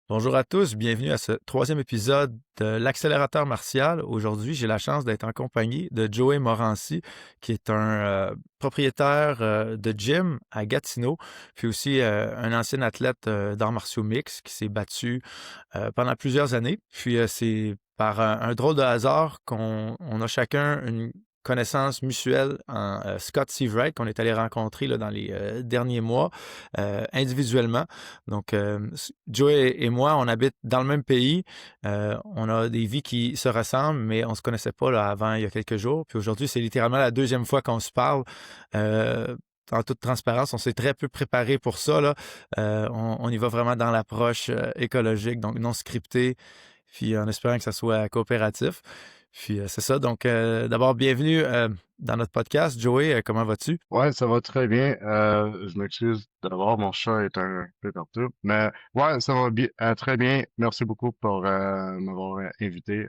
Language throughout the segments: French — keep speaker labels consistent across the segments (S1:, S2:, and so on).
S1: Bonjour à tous, bienvenue à ce troisième épisode de l'Accélérateur martial. Aujourd'hui, j'ai la chance d'être en compagnie de Joey Morancy, qui est un propriétaire de gym à Gatineau, puis aussi un ancien athlète d'arts martiaux mixtes qui s'est battu pendant plusieurs années. Puis c'est par un drôle de hasard qu'on a chacun une connaissance mutuelle en Scott Seavright qu'on est allé rencontrer là, dans les derniers mois individuellement. Donc, Joey et moi, on habite dans le même pays. On a des vies qui se ressemblent, mais on se connaissait pas là, avant il y a quelques jours. Puis aujourd'hui, c'est littéralement la deuxième fois qu'on se parle. En toute transparence, on s'est très peu préparé pour ça, là. On y va vraiment dans l'approche écologique, donc non scriptée, puis en espérant que ça soit coopératif. Puis c'est ça. Donc, d'abord, bienvenue dans notre podcast. Joey, comment vas-tu?
S2: Ouais, ça va très bien. Je m'excuse d'abord, mon chat est un peu partout. Mais ouais, ça va bien, très bien. Merci beaucoup pour m'avoir invité.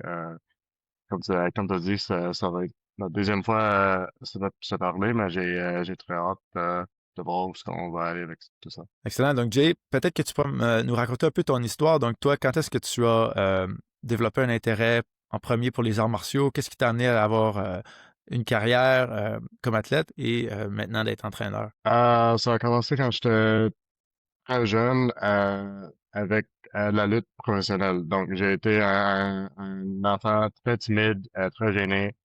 S2: Comme tu as dit, ça va être la deuxième fois se parler, mais j'ai très hâte de voir où est-ce qu'on va aller avec tout ça.
S1: Excellent. Donc, Jay, peut-être que tu peux nous raconter un peu ton histoire. Donc, toi, quand est-ce que tu as développé un intérêt en premier pour les arts martiaux? Qu'est-ce qui t'a amené à avoir une carrière comme athlète et maintenant d'être entraîneur?
S2: Ça a commencé quand j'étais très jeune avec la lutte professionnelle. Donc, j'ai été un enfant très timide, très gêné.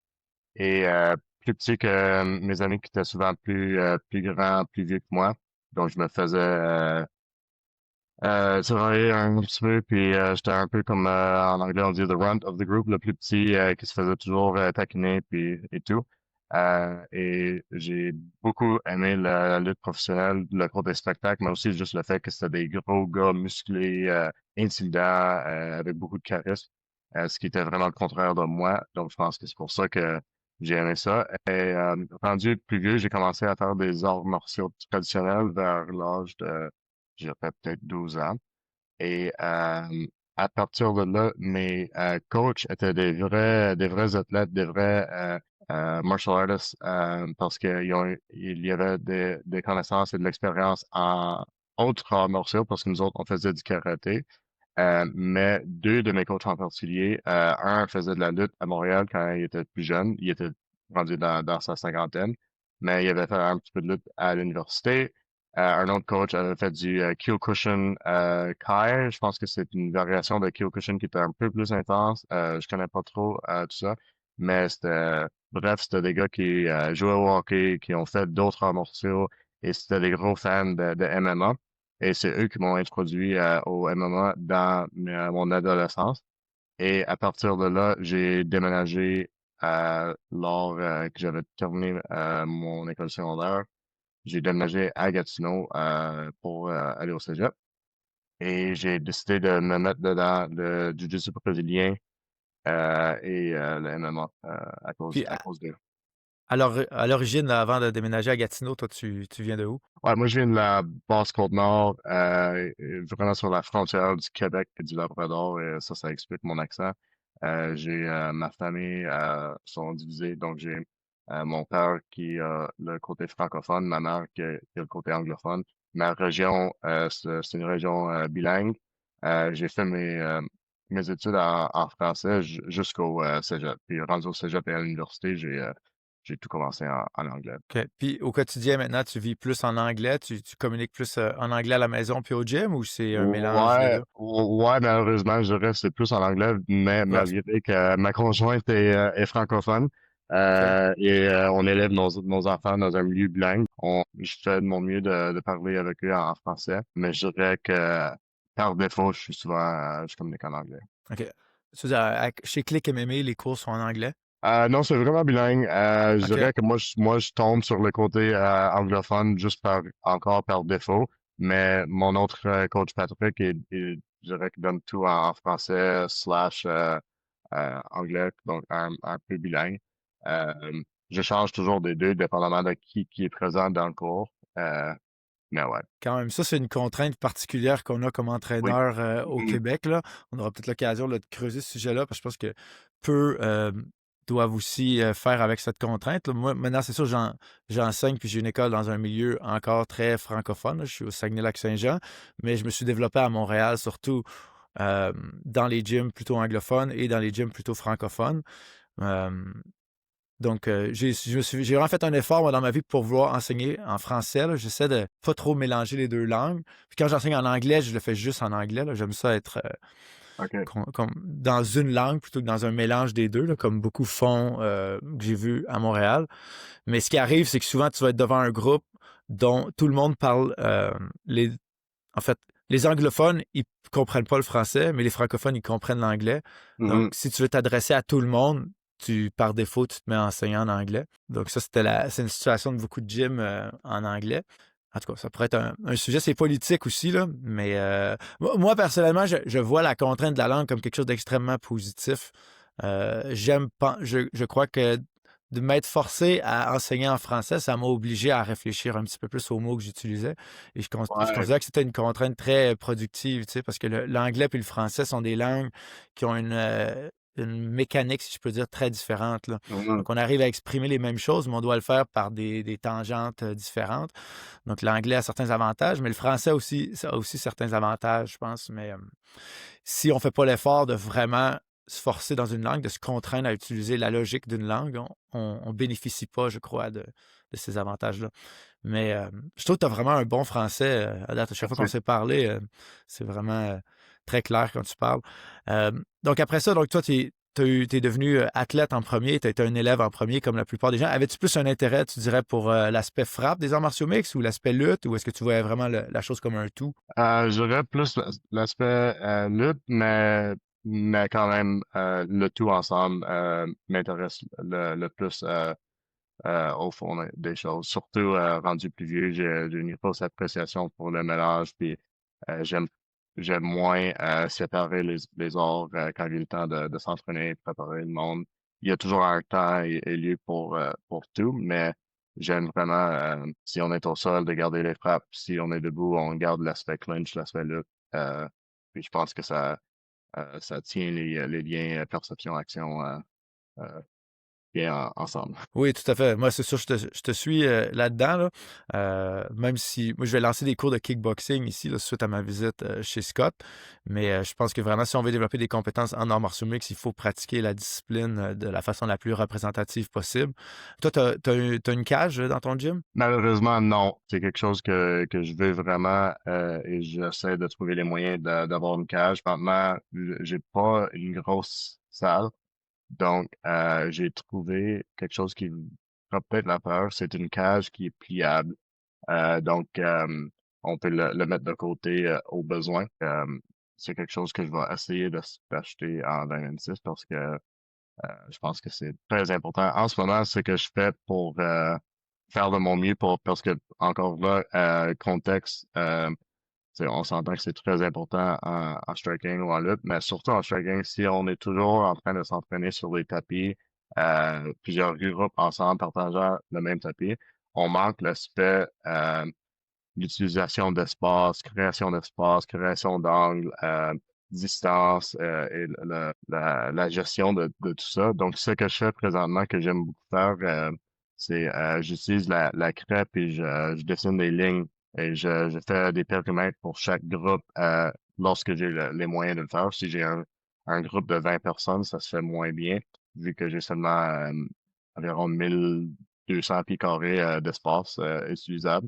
S2: Et plus petit que mes amis qui étaient souvent plus grands, plus vieux que moi. Donc je me faisais surveiller un petit peu, puis j'étais un peu comme en anglais on dit the runt of the group, le plus petit qui se faisait toujours taquiner puis et tout. Et j'ai beaucoup aimé la lutte professionnelle, le côté spectacle, mais aussi juste le fait que c'était des gros gars musclés, intimidants, avec beaucoup de charisme, ce qui était vraiment le contraire de moi. Donc je pense que c'est pour ça que j'ai aimé ça. Et rendu plus vieux, j'ai commencé à faire des arts martiaux traditionnels vers l'âge de j'avais peut-être 12 ans. Et à partir de là, mes coachs étaient des vrais athlètes, des vrais martial artists, parce il y avait des connaissances et de l'expérience en autres arts martiaux, parce que nous autres, on faisait du karaté. Mais deux de mes coachs en particulier, un faisait de la lutte à Montréal quand il était plus jeune, il était rendu dans sa cinquantaine, mais il avait fait un petit peu de lutte à l'université. Un autre coach avait fait du Kyokushin Kai. Je pense que c'est une variation de Kyokushin qui était un peu plus intense. Je connais pas trop tout ça, mais c'était des gars qui jouaient au hockey, qui ont fait d'autres arts martiaux, et c'était des gros fans de MMA. Et c'est eux qui m'ont introduit au MMA dans mon adolescence. Et à partir de là, j'ai déménagé lors que j'avais terminé mon école secondaire. J'ai déménagé à Gatineau pour aller au cégep. Et j'ai décidé de me mettre dedans le jiu-jitsu brésilien et le MMA
S1: Puis
S2: à cause d'eux.
S1: à l'origine, avant de déménager à Gatineau, toi, tu viens de où?
S2: Ouais, moi je viens de la Basse-Côte-Nord, vraiment sur la frontière du Québec et du Labrador, et ça explique mon accent. J'ai ma famille sont divisées, donc j'ai mon père qui a le côté francophone, ma mère qui a le côté anglophone. Ma région, c'est une région bilingue. J'ai fait mes études en français jusqu'au cégep. Puis rendu au cégep et à l'université, j'ai tout commencé en anglais.
S1: OK. Puis au quotidien, maintenant, tu vis plus en anglais? Tu communiques plus en anglais à la maison puis au gym ou c'est un mélange des
S2: Ouais,
S1: deux?
S2: ouais, malheureusement, je reste plus en anglais, mais
S1: Ouais,
S2: malgré que ma conjointe est francophone,
S1: OK.
S2: et on élève nos enfants dans un milieu bilingue. Je fais de mon mieux de parler avec eux en français, mais je dirais que par défaut, je communique en anglais.
S1: OK. Tu veux dire, chez Click MMA, les cours sont en anglais?
S2: Non, c'est vraiment bilingue. Je
S1: OK.
S2: dirais que moi, je tombe sur le côté anglophone juste encore par défaut. Mais mon autre coach Patrick, je dirais qu'il donne tout en français slash anglais, donc un peu bilingue. Euh, je change toujours des deux, dépendamment de qui est présent dans le cours. Mais ouais,
S1: Quand même, ça, c'est une contrainte particulière qu'on a comme
S2: oui.
S1: entraîneur au
S2: Mhm.
S1: Québec, là. On aura peut-être l'occasion là, de creuser ce sujet-là, parce que je pense que peu doivent aussi faire avec cette contrainte, là. Moi, maintenant, c'est sûr, j'enseigne, puis j'ai une école dans un milieu encore très francophone, là. Je suis au Saguenay-Lac-Saint-Jean, mais je me suis développé à Montréal, surtout euh, dans les gyms plutôt anglophones et dans les gyms plutôt francophones. Euh, donc, j'ai vraiment fait un effort moi, dans ma vie pour vouloir enseigner en français. Là. J'essaie de pas trop mélanger les deux langues. Puis quand j'enseigne en anglais, je le fais juste en anglais. Là. J'aime ça être
S2: OK.
S1: comme dans une langue plutôt que dans un mélange des deux, là, comme beaucoup font que j'ai vu à Montréal. Mais ce qui arrive, c'est que souvent, tu vas être devant un groupe dont tout le monde parle en fait, les anglophones, ils comprennent pas le français, mais les francophones, ils comprennent l'anglais. Donc,
S2: Mhm.
S1: si tu veux t'adresser à tout le monde, par défaut, tu te mets à enseigner en anglais. Donc, ça, c'est une situation de beaucoup de gyms en anglais. En tout cas, ça pourrait être un sujet, c'est politique aussi, là, mais moi, personnellement, je vois la contrainte de la langue comme quelque chose d'extrêmement positif. J'aime pas, je crois que de m'être forcé à enseigner en français, ça m'a obligé à réfléchir un petit peu plus aux mots que j'utilisais. Et je
S2: Ouais.
S1: considère que c'était une contrainte très productive, tu sais, parce que l'anglais et le français sont des langues qui ont une mécanique, si je peux dire, très différente. Là.
S2: Mhm.
S1: Donc, on arrive à exprimer les mêmes choses, mais on doit le faire par des tangentes différentes. Donc, l'anglais a certains avantages, mais le français aussi, ça a aussi certains avantages, je pense. Mais si on ne fait pas l'effort de vraiment se forcer dans une langue, de se contraindre à utiliser la logique d'une langue, on ne bénéficie pas, je crois, de ces avantages-là. Mais je trouve que tu as vraiment un bon français à date. À chaque fois qu'on
S2: Merci.
S1: s'est parlé, c'est vraiment très clair quand tu parles. Euh, donc après ça, donc toi, tu es devenu athlète en premier, tu as été un élève en premier comme la plupart des gens. Avais-tu plus un intérêt, tu dirais, pour l'aspect frappe des arts martiaux mixtes ou l'aspect lutte, ou est-ce que tu voyais vraiment la chose comme un tout?
S2: J'aurais plus l'aspect lutte, mais quand même, le tout ensemble m'intéresse le plus au fond des choses. Surtout rendu plus vieux, j'ai une grosse appréciation pour le mélange, puis euh, j'aime j'aime moins séparer les arts quand il est le temps de s'entraîner, de préparer le monde. Il y a toujours un temps et lieu pour tout, mais j'aime vraiment, si on est au sol, de garder les frappes. Si on est debout, on garde l'aspect clinch, l'aspect lutte. Euh, puis je pense que ça tient les liens perception-action bien ensemble.
S1: Oui, tout à fait. Moi, c'est sûr, je te suis là-dedans. Là. Même si moi, je vais lancer des cours de kickboxing ici, là, suite à ma visite chez Scott. Mais je pense que vraiment, si on veut développer des compétences en arts martiaux mixtes, il faut pratiquer la discipline de la façon la plus représentative possible. Toi, t'as une cage dans ton gym?
S2: Malheureusement, non. C'est quelque chose que je veux vraiment et j'essaie de trouver les moyens d'avoir une cage. Maintenant, j'ai pas une grosse salle, donc j'ai trouvé quelque chose qui fera peut-être la peur. C'est une cage qui est pliable. Donc, on peut le mettre de côté au besoin. C'est quelque chose que je vais essayer d'acheter en 2026 parce que je pense que c'est très important. En ce moment, ce que je fais pour faire de mon mieux parce que encore là, contexte, on s'entend que c'est très important en striking ou en lutte, mais surtout en striking, si on est toujours en train de s'entraîner sur des tapis, plusieurs groupes ensemble partageant le même tapis, on manque l'aspect l'utilisation d'espace, création d'angles, distance et la gestion de tout ça. Donc, ce que je fais présentement, que j'aime beaucoup faire, c'est j'utilise la crêpe et je dessine des lignes et je fais des périmètres pour chaque groupe lorsque j'ai les moyens de le faire. Si j'ai un groupe de 20 personnes, ça se fait moins bien, vu que j'ai seulement environ 1200 pieds carrés d'espace utilisable.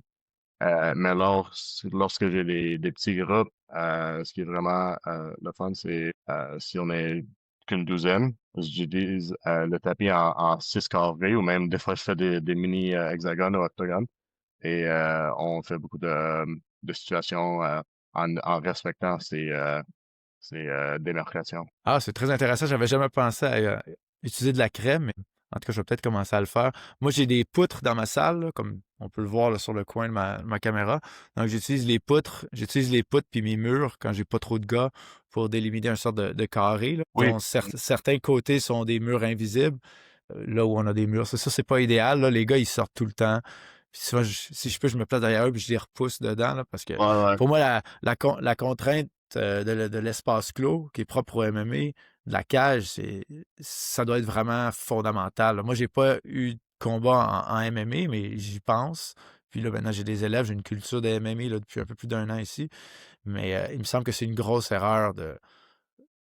S2: Mais lorsque j'ai des petits groupes, ce qui est vraiment le fun, c'est si on est qu'une douzaine, j'utilise le tapis en 6 carrés ou même des fois je fais des mini hexagones ou octogones et on fait beaucoup de situations en respectant ces démarcations.
S1: Ah, c'est très intéressant. J'avais jamais pensé à utiliser de la crème, mais en tout cas, je vais peut-être commencer à le faire. Moi, j'ai des poutres dans ma salle, là, comme on peut le voir là, sur le coin de ma caméra. Donc, j'utilise les poutres puis mes murs quand j'ai pas trop de gars pour délimiter un sorte de carré, là,
S2: Oui.
S1: dont certains côtés sont des murs invisibles. Là où on a des murs, ça, c'est pas idéal. Là. Les gars, ils sortent tout le temps. Puis souvent, si je peux, je me place derrière eux puis je les repousse dedans, là, parce que
S2: Ouais, ouais.
S1: pour moi, la contrainte de l'espace clos qui est propre au MMA, de la cage, ça doit être vraiment fondamental. Là. Moi, j'ai pas eu de combat en MMA, mais j'y pense. Puis là, maintenant, j'ai des élèves, j'ai une culture de MMA là, depuis un peu plus d'un an ici. Mais il me semble que c'est une grosse erreur de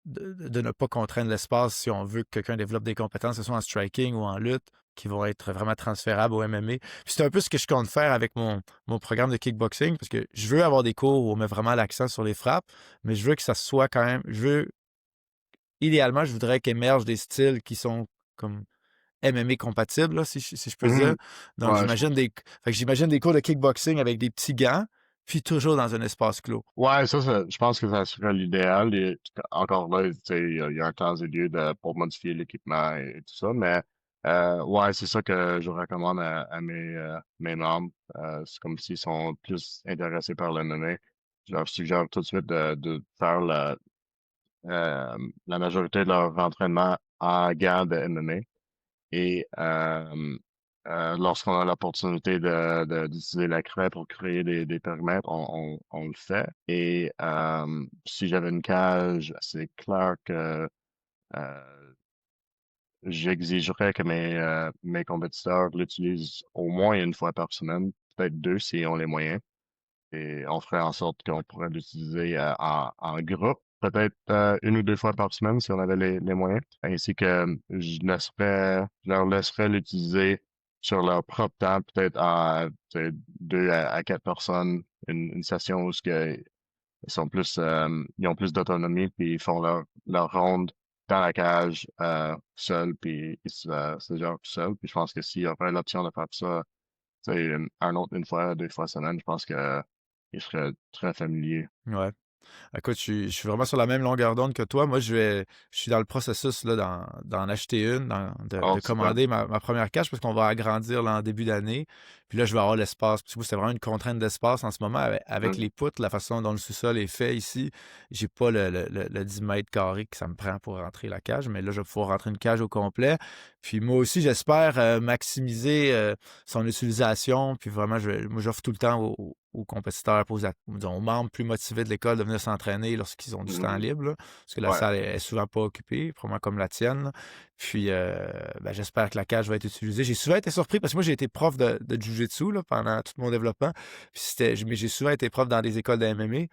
S1: ne pas contraindre l'espace si on veut que quelqu'un développe des compétences, que ce soit en striking ou en lutte, qui vont être vraiment transférables au MMA. Puis c'est un peu ce que je compte faire avec mon programme de kickboxing, parce que je veux avoir des cours où on met vraiment l'accent sur les frappes, mais je veux que ça soit quand même. Idéalement, je voudrais qu'émergent des styles qui sont comme MMA compatibles, là, si je peux dire.
S2: Mhm.
S1: Donc,
S2: Ouais, je pense.
S1: j'imagine des cours de kickboxing avec des petits gants, puis toujours dans un espace clos.
S2: Ouais, je pense que ça serait l'idéal. Et encore là, tu sais, il y a un temps et lieu pour modifier l'équipement et tout ça, mais ouais, c'est ça que je recommande à mes membres. C'est comme s'ils sont plus intéressés par le MMA. Je leur suggère tout de suite de faire la majorité de leur entraînement en gants de MMA. Et lorsqu'on a l'opportunité d'utiliser la craie pour créer des périmètres, on le fait. Et si j'avais une cage, c'est clair que euh, j'exigerais que mes compétiteurs l'utilisent au moins une fois par semaine, peut-être deux si on les moyens. Et on ferait en sorte qu'on pourrait l'utiliser en groupe, peut-être une ou deux fois par semaine si on avait les moyens. Ainsi que je leur laisserais l'utiliser sur leur propre temps, peut-être en tu sais, deux à quatre personnes, une session où ils ont plus d'autonomie, puis ils font leur ronde dans la cage seuls, puis se gèrent tout seuls. Puis je pense que s'il y avait l'option de faire ça tu sais, un autre une fois, deux fois semaine, je pense que il serait très familier.
S1: Ouais. Écoute, je suis vraiment sur la même longueur d'onde que toi. Moi, je suis dans le processus là, d'en acheter une,
S2: Oh,
S1: de
S2: super.
S1: commander ma première cage parce qu'on va agrandir là, en début d'année. Puis là, je vais avoir l'espace. Puis, c'est vraiment une contrainte d'espace en ce moment avec
S2: Mhm.
S1: les poutres, la façon dont le sous-sol est fait ici. J'ai pas le 10 mètres carrés que ça me prend pour rentrer la cage, mais là, je vais pouvoir rentrer une cage au complet. Puis moi aussi, j'espère maximiser son utilisation. Puis vraiment, moi, j'offre tout le temps aux compétiteurs, disons, aux membres plus motivés de l'école de venir s'entraîner lorsqu'ils ont du temps
S2: Mhm.
S1: libre, là, parce que la
S2: Ouais.
S1: salle est souvent pas occupée, probablement comme la tienne. Là. Puis, ben, j'espère que la cage va être utilisée. J'ai souvent été surpris parce que moi, j'ai été prof de Jiu-Jitsu là, pendant tout mon développement. Puis mais j'ai souvent été prof dans des écoles de MMA.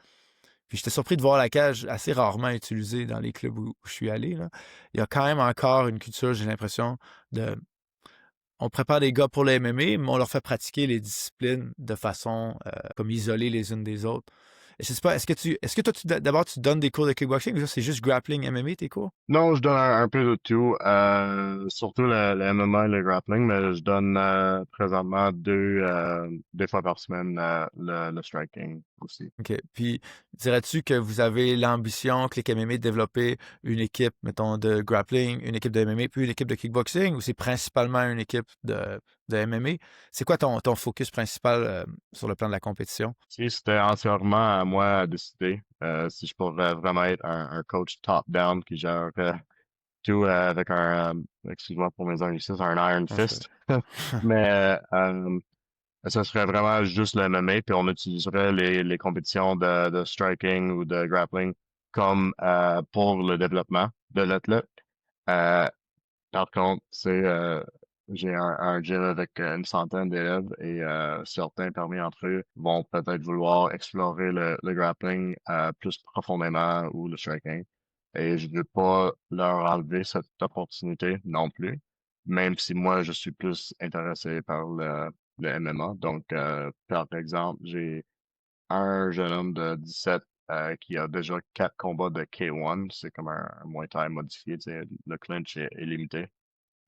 S1: Puis j'étais surpris de voir la cage assez rarement utilisée dans les clubs où je suis allé. Là. Il y a quand même encore une culture, j'ai l'impression, de on prépare les gars pour le MMA, mais on leur fait pratiquer les disciplines de façon comme isolée les unes des autres. Et je sais pas, est-ce que toi, d'abord, tu donnes des cours de kickboxing ou ça, c'est juste grappling MMA, tes cours?
S2: Non, je donne un peu de tout, surtout le MMA et le grappling, mais je donne présentement deux fois par semaine le striking aussi.
S1: OK. Puis, dirais-tu que vous avez l'ambition, Click MMA, de développer une équipe, mettons, de grappling, une équipe de MMA, puis une équipe de kickboxing, ou c'est principalement une équipe de MMA? C'est quoi ton focus principal sur le plan de la compétition?
S2: Si c'était entièrement à moi à décider, si je pourrais vraiment être un coach top-down qui gère tout avec excuse-moi pour mes anglicismes, un iron
S1: Non, c'est
S2: fist. Mais ça serait vraiment juste le MMA, puis on utiliserait les compétitions de striking ou de grappling comme pour le développement de l'athlète. Euh, Par contre, j'ai un gym avec une centaine d'élèves et certains parmi entre eux vont peut-être vouloir explorer le grappling plus profondément ou le striking. Et je veux pas leur enlever cette opportunité non plus, même si moi je suis plus intéressé par le MMA. Donc, par exemple, j'ai un jeune homme de 17 qui a déjà 4 combats de K1. C'est comme un Muay Thai modifié. Tu sais, le clinch est limité.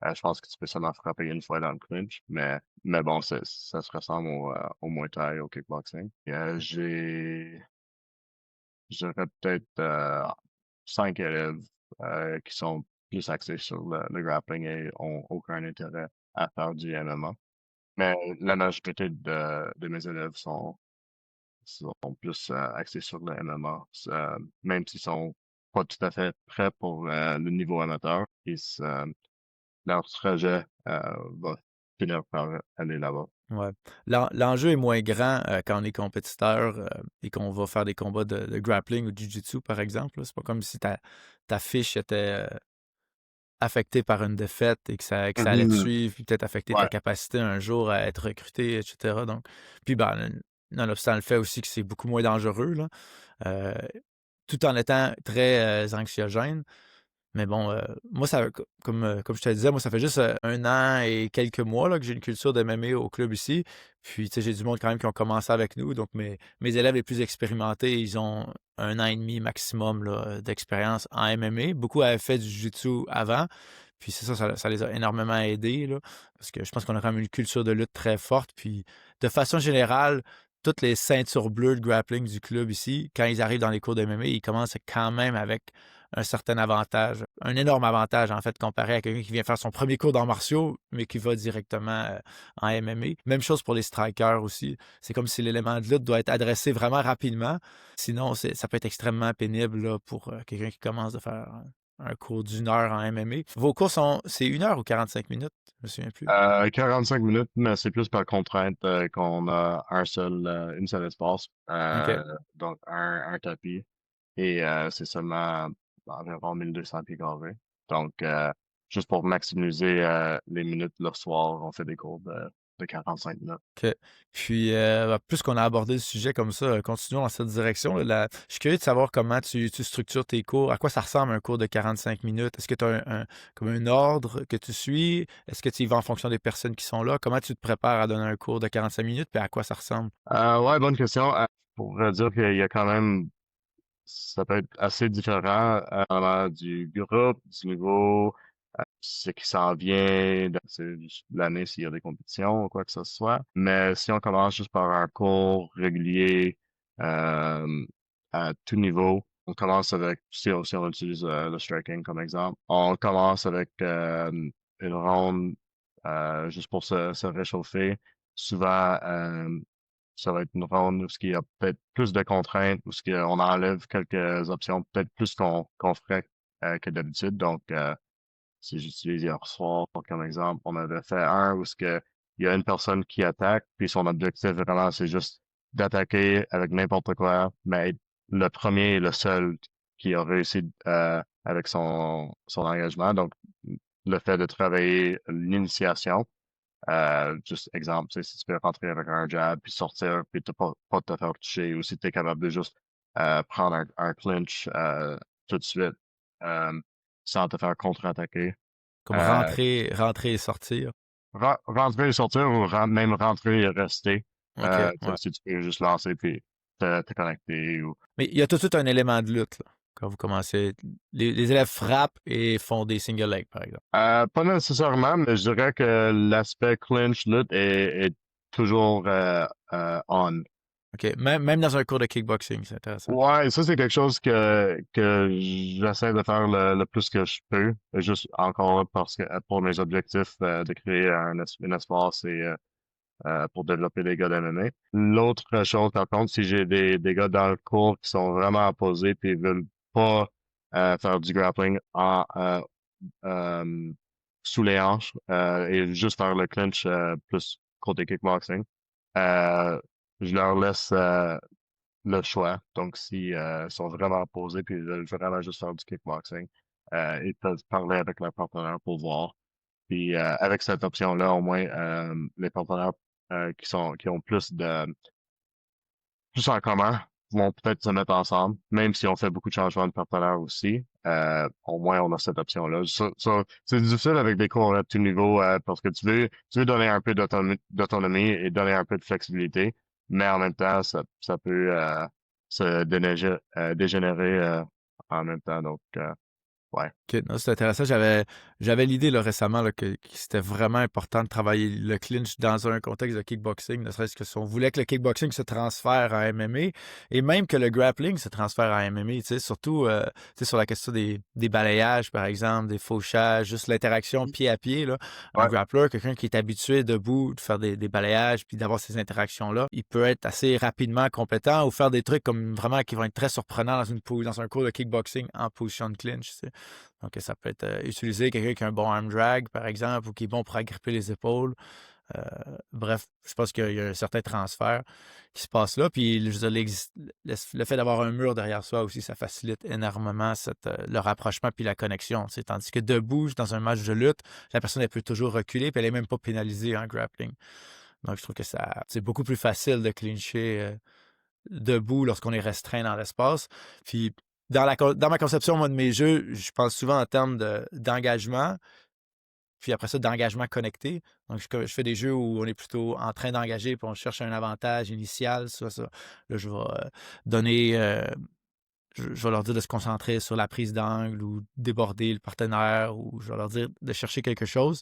S2: Je pense que tu peux seulement frapper une fois dans le clinch, mais bon, ça se ressemble au Muay Thai, au kickboxing. Et, j'aurais peut-être 5 élèves qui sont plus axés sur le grappling et ont aucun intérêt à faire du MMA. Mais la majorité de mes élèves sont plus axés sur le MMA, même s'ils sont pas tout à fait prêts pour le niveau amateur. Leur trajet va finir par aller là-bas.
S1: Ouais. L'enjeu est moins grand quand on est compétiteur et qu'on va faire des combats de grappling ou de jiu-jitsu, par exemple. Là. C'est pas comme si ta fiche était affecté par une défaite et que ça allait te
S2: Mhm.
S1: suivre, puis peut-être affecter ta
S2: Ouais.
S1: capacité un jour à être recruté, etc. Donc, puis ben, nonobstant le fait aussi que c'est beaucoup moins dangereux, là, euh, tout en étant très anxiogène. Mais bon, moi, comme je te disais, moi, ça fait juste 1 an et quelques mois là, que j'ai une culture de MMA au club ici. Puis, tu sais, j'ai du monde quand même qui ont commencé avec nous. Donc, mes élèves les plus expérimentés, ils ont 1 an et demi maximum là, d'expérience en MMA. Beaucoup avaient fait du jiu-jitsu avant. Puis, c'est ça, ça les a énormément aidés, là, parce que je pense qu'on a quand même une culture de lutte très forte. Puis, de façon générale, toutes les ceintures bleues de grappling du club ici, quand ils arrivent dans les cours de MMA, ils commencent quand même avec un certain avantage, un énorme avantage en fait comparé à quelqu'un qui vient faire son premier cours d'arts martiaux, mais qui va directement en MMA. Même chose pour les strikers aussi. C'est comme si l'élément de lutte doit être adressé vraiment rapidement. Sinon, ça peut être extrêmement pénible là, pour quelqu'un qui commence de faire un cours d'1 heure en MMA. Vos cours c'est 1 heure ou 45 minutes? Je me souviens plus.
S2: 45 minutes, mais c'est plus par contrainte qu'on a une seule espace,
S1: OK.
S2: donc un tapis, et c'est seulement environ 1200 pieds carrés. Donc, juste pour maximiser les minutes le soir, on fait des cours de 45 minutes.
S1: OK. Puis, plus qu'on a abordé le sujet comme ça, continuons dans cette direction, là. Je suis curieux de savoir comment tu structures tes cours. À quoi ça ressemble un cours de 45 minutes? Est-ce que tu as comme un ordre que tu suis? Est-ce que tu y vas en fonction des personnes qui sont là? Comment tu te prépares à donner un cours de 45 minutes? Puis à quoi ça ressemble?
S2: Ouais, bonne question. Pour vrai dire qu'il y a quand même, ça peut être assez différent du groupe, du niveau, ce qui s'en vient l'année s'il y a des compétitions ou quoi que ce soit. Mais si on commence juste par un cours régulier euh, à tout niveau, on commence avec, si on utilise le striking comme exemple, on commence avec une ronde juste pour se réchauffer. Souvent, ça va être une ronde où il y a peut-être plus de contraintes, où on enlève quelques options, peut-être plus qu'on ferait que d'habitude. Donc, si j'utilise hier soir comme exemple, on avait fait un où il y a une personne qui attaque, puis son objectif vraiment, c'est juste d'attaquer avec n'importe quoi, mais être le premier et le seul qui a réussi avec son engagement. Donc, le fait de travailler l'initiation, juste exemple, tu sais, si tu peux rentrer avec un jab, puis sortir, puis pas te faire toucher, ou si tu es capable de juste prendre un clinch tout de suite euh, sans te faire contre-attaquer.
S1: Comme
S2: Euh,
S1: rentrer et sortir?
S2: Rentrer et sortir, ou même rentrer et rester.
S1: OK,
S2: Tu sais,
S1: ouais.
S2: si tu peux juste lancer puis te connecter.
S1: Mais il y a tout de suite un élément de lutte, là, quand vous commencez. Les élèves frappent et font des single legs, par exemple.
S2: Pas nécessairement, mais je dirais que l'aspect clinch lutte est toujours on.
S1: OK. Même dans un cours de kickboxing, c'est intéressant.
S2: Ouais, ça c'est quelque chose que j'essaie de faire le plus que je peux, juste encore là, parce que pour mes objectifs de créer un espace et pour développer des gars d'MMA. L'autre chose par contre, si j'ai des gars dans le cours qui sont vraiment opposés puis ils veulent pas faire du grappling euh, sous les hanches et juste faire le clinch plus côté kickboxing, euh, je leur laisse le choix. Donc, si sont vraiment opposés puis ils veulent vraiment juste faire du kickboxing, ils peuvent parler avec leur partenaire pour voir. Puis avec cette option-là, au moins, les partenaires qui ont plus en commun vont peut-être se mettre ensemble, même si on fait beaucoup de changements de partenaires aussi. Au moins, on a cette option-là. C'est difficile avec des cours à tout niveau parce que tu veux donner un peu d'autonomie et donner un peu de flexibilité, mais en même temps, ça peut dégénérer en même temps. Donc, ouais.
S1: OK, non, c'est intéressant. J'avais l'idée là, récemment là, que c'était vraiment important de travailler le clinch dans un contexte de kickboxing, ne serait-ce que si on voulait que le kickboxing se transfère en MMA et même que le grappling se transfère en MMA, tu sais, surtout tu sais, sur la question des balayages, par exemple, des fauchages, juste l'interaction pied à pied. Là. Un
S2: Ouais.
S1: grappler, quelqu'un qui est habitué debout de faire des balayages puis d'avoir ces interactions-là, il peut être assez rapidement compétent ou faire des trucs comme vraiment qui vont être très surprenants dans un cours de kickboxing en position de clinch. Tu sais. Donc, ça peut être utilisé quelqu'un qui a un bon arm drag, par exemple, ou qui est bon pour agripper les épaules. Euh, bref, je pense qu'il y a un certain transfert qui se passe là. Puis je veux dire, le fait d'avoir un mur derrière soi aussi, ça facilite énormément le rapprochement puis la connexion. Tu sais. Tandis que debout, dans un match de lutte, la personne elle peut toujours reculer puis elle n'est même pas pénalisée en grappling. Donc je trouve que c'est beaucoup plus facile de clincher debout lorsqu'on est restreint dans l'espace. Puis dans ma conception, moi, de mes jeux, je pense souvent en termes d'engagement. Puis après ça, d'engagement connecté. Donc, je fais des jeux où on est plutôt en train d'engager, puis on cherche un avantage initial. Ça. Là, je vais donner, je vais leur dire de se concentrer sur la prise d'angle ou déborder le partenaire, ou je vais leur dire de chercher quelque chose.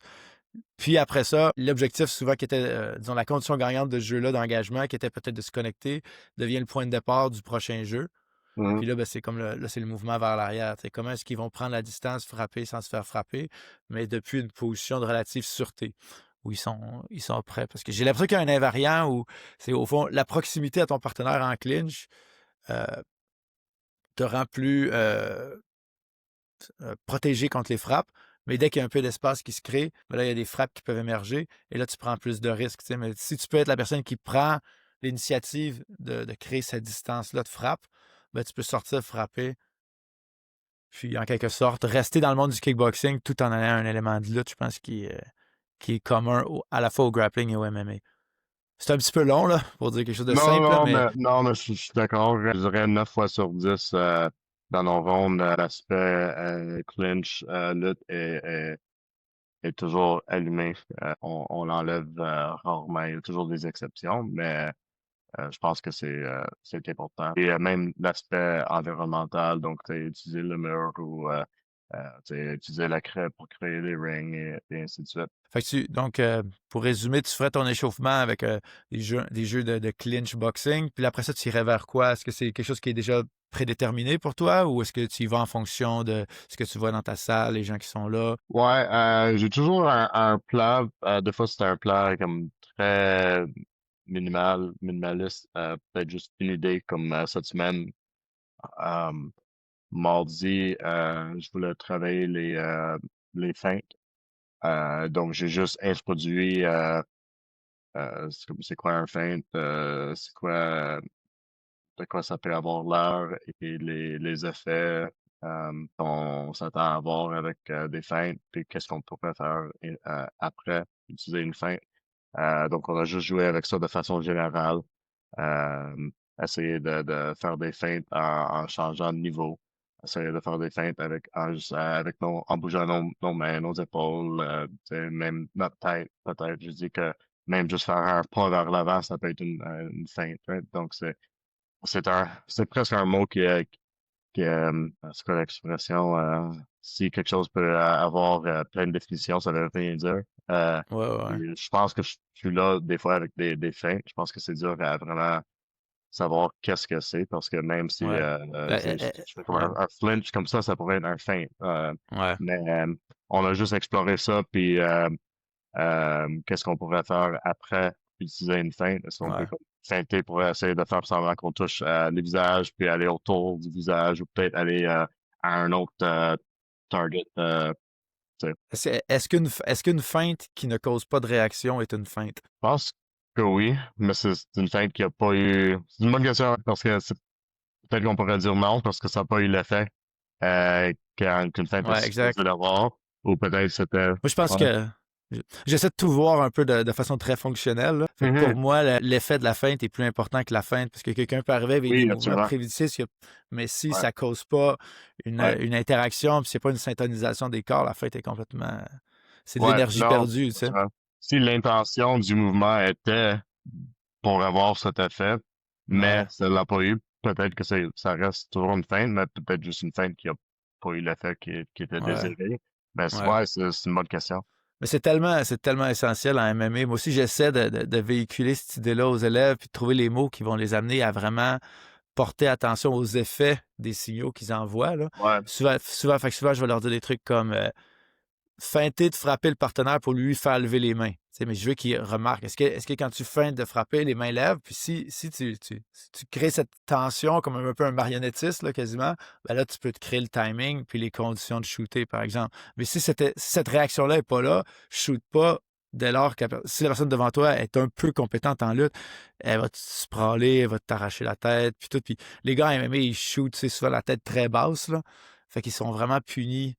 S1: Puis après ça, l'objectif souvent qui était, disons, la condition gagnante de ce jeu-là d'engagement, qui était peut-être de se connecter, devient le point de départ du prochain jeu. Puis
S2: Mhm.
S1: là, ben, c'est comme là, c'est le mouvement vers l'arrière. C'est comment est-ce qu'ils vont prendre la distance, frapper sans se faire frapper, mais depuis une position de relative sûreté, où ils sont prêts. Parce que j'ai l'impression qu'il y a un invariant où c'est au fond la proximité à ton partenaire en clinch euh, te rend plus protégé contre les frappes. Mais dès qu'il y a un peu d'espace qui se crée, ben là, il y a des frappes qui peuvent émerger et là, tu prends plus de risques. Tu sais. Mais si tu peux être la personne qui prend l'initiative de créer cette distance-là de frappe, ben, tu peux sortir frapper. Puis, en quelque sorte, rester dans le monde du kickboxing tout en ayant un élément de lutte, je pense, qui est commun à la fois au grappling et au MMA. C'est un petit peu long, là, pour dire quelque chose de
S2: Non,
S1: simple, là,
S2: non,
S1: mais
S2: non, mais je suis d'accord. Je dirais 9 fois sur 10 dans nos rondes, l'aspect clinch, lutte est toujours allumé. On l'enlève rarement. Il y a toujours des exceptions, mais je pense que c'est important. Et même l'aspect environnemental, donc utiliser le mur ou utiliser la craie pour créer les rings et ainsi de suite.
S1: fait que donc, pour résumer, tu ferais ton échauffement avec des jeux de clinch boxing, puis après ça, tu irais vers quoi? Est-ce que c'est quelque chose qui est déjà prédéterminé pour toi ou est-ce que tu y vas en fonction de ce que tu vois dans ta salle, les gens qui sont là?
S2: Ouais, j'ai toujours un plan. Des fois, c'était un plan comme très minimaliste. Peut-être juste une idée comme cette semaine. Euh, Mardi, je voulais travailler les feintes. Donc, j'ai juste introduit c'est quoi un feinte, de quoi ça peut avoir l'air et les effets qu'on s'attend à avoir avec des feintes, puis qu'est-ce qu'on pourrait faire après utiliser une feinte. Donc, on a juste joué avec ça de façon générale. Euh, Essayer de faire des feintes en changeant de niveau. Essayer de faire des feintes en bougeant nos mains, nos épaules, tu sais, même notre tête, peut-être. Je dis que même juste faire un pas vers l'avant, ça peut être une feinte, right? Donc, c'est presque un mot c'est quoi l'expression, si quelque chose peut avoir plein de définitions, ça veut rien dire.
S1: Ouais, ouais, ouais.
S2: Puis je pense que je suis là des fois avec des feintes. Je pense que c'est dur à vraiment savoir qu'est-ce que c'est parce que même si
S1: Ouais.
S2: je fais comme
S1: Ouais.
S2: un flinch comme ça pourrait être un feint.
S1: Ouais.
S2: Mais on a juste exploré ça, puis qu'est-ce qu'on pourrait faire après utiliser une feinte? Est-ce qu'on peut
S1: Ouais.
S2: comme feinter pour essayer de faire semblant qu'on touche le visage, puis aller autour du visage, ou peut-être aller à un autre target. Tu sais.
S1: Est-ce qu'une feinte qui ne cause pas de réaction est une feinte?
S2: Je pense que oui, mais c'est une feinte qui a pas eu. C'est une bonne question parce que peut-être qu'on pourrait dire non parce que ça n'a pas eu l'effet qu'une feinte est
S1: Ouais,
S2: supposée
S1: exact.
S2: d'avoir, ou peut-être c'était.
S1: Moi, je pense
S2: Ouais.
S1: que j'essaie de tout voir un peu de façon très fonctionnelle, là. Fait que pour
S2: Mhm.
S1: moi, l'effet de la feinte est plus important que la feinte parce que quelqu'un peut arriver avec des
S2: Oui,
S1: mouvements
S2: absolument.
S1: prévisibles, mais si
S2: Ouais.
S1: ça cause pas une,
S2: Ouais.
S1: une interaction, puis c'est pas une syntonisation des corps, la feinte est complètement. C'est de
S2: Ouais.
S1: l'énergie
S2: Non,
S1: perdue, tu sais.
S2: absolument. Si l'intention du mouvement était pour avoir cet effet, mais
S1: Ouais,
S2: ça l'a pas eu, peut-être que ça reste toujours une feinte, mais peut-être juste une feinte qui a pas eu l'effet qui était
S1: ouais,
S2: désiré. Mais
S1: ouais.
S2: ouais, c'est une bonne question.
S1: Mais c'est tellement essentiel en MMA. Moi aussi, j'essaie de véhiculer cette idée-là aux élèves puis de trouver les mots qui vont les amener à vraiment porter attention aux effets des signaux qu'ils envoient, là.
S2: Ouais.
S1: Souvent, je vais leur dire des trucs comme feinter de frapper le partenaire pour lui faire lever les mains. Tu sais, mais je veux qu'il remarque. Est-ce que quand tu feintes de frapper, les mains lèvent? Puis si tu crées cette tension comme un peu un marionnettiste, là, quasiment, ben là, tu peux te créer le timing puis les conditions de shooter, par exemple. Mais si cette réaction-là n'est pas là, je shoote pas dès lors que si la personne devant toi est un peu compétente en lutte, elle va te sprawler, elle va t'arracher la tête, puis tout. Puis les gars en MMA, ils shootent, tu sais, souvent la tête très basse, là. Fait qu'ils sont vraiment punis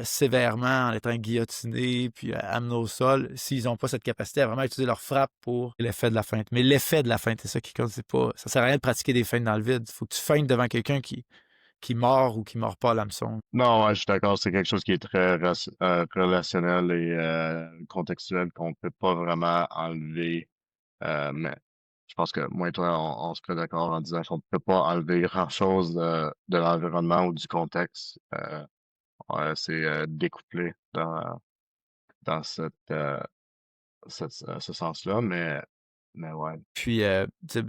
S1: sévèrement en étant guillotinés, puis amenés au sol, s'ils n'ont pas cette capacité à vraiment utiliser leur frappe pour l'effet de la feinte. Mais l'effet de la feinte, c'est ça qui compte. C'est pas, ça sert à rien de pratiquer des feintes dans le vide. Il faut que tu feintes devant quelqu'un qui mord ou qui mord pas à l'hameçon.
S2: Non, ouais, je suis d'accord, c'est quelque chose qui est très relationnel et contextuel qu'on peut pas vraiment enlever. Mais je pense que moi et toi, on serait d'accord en disant qu'on ne peut pas enlever grand-chose de l'environnement ou du contexte. Ouais, c'est découplé dans ce sens-là, mais ouais.
S1: Puis,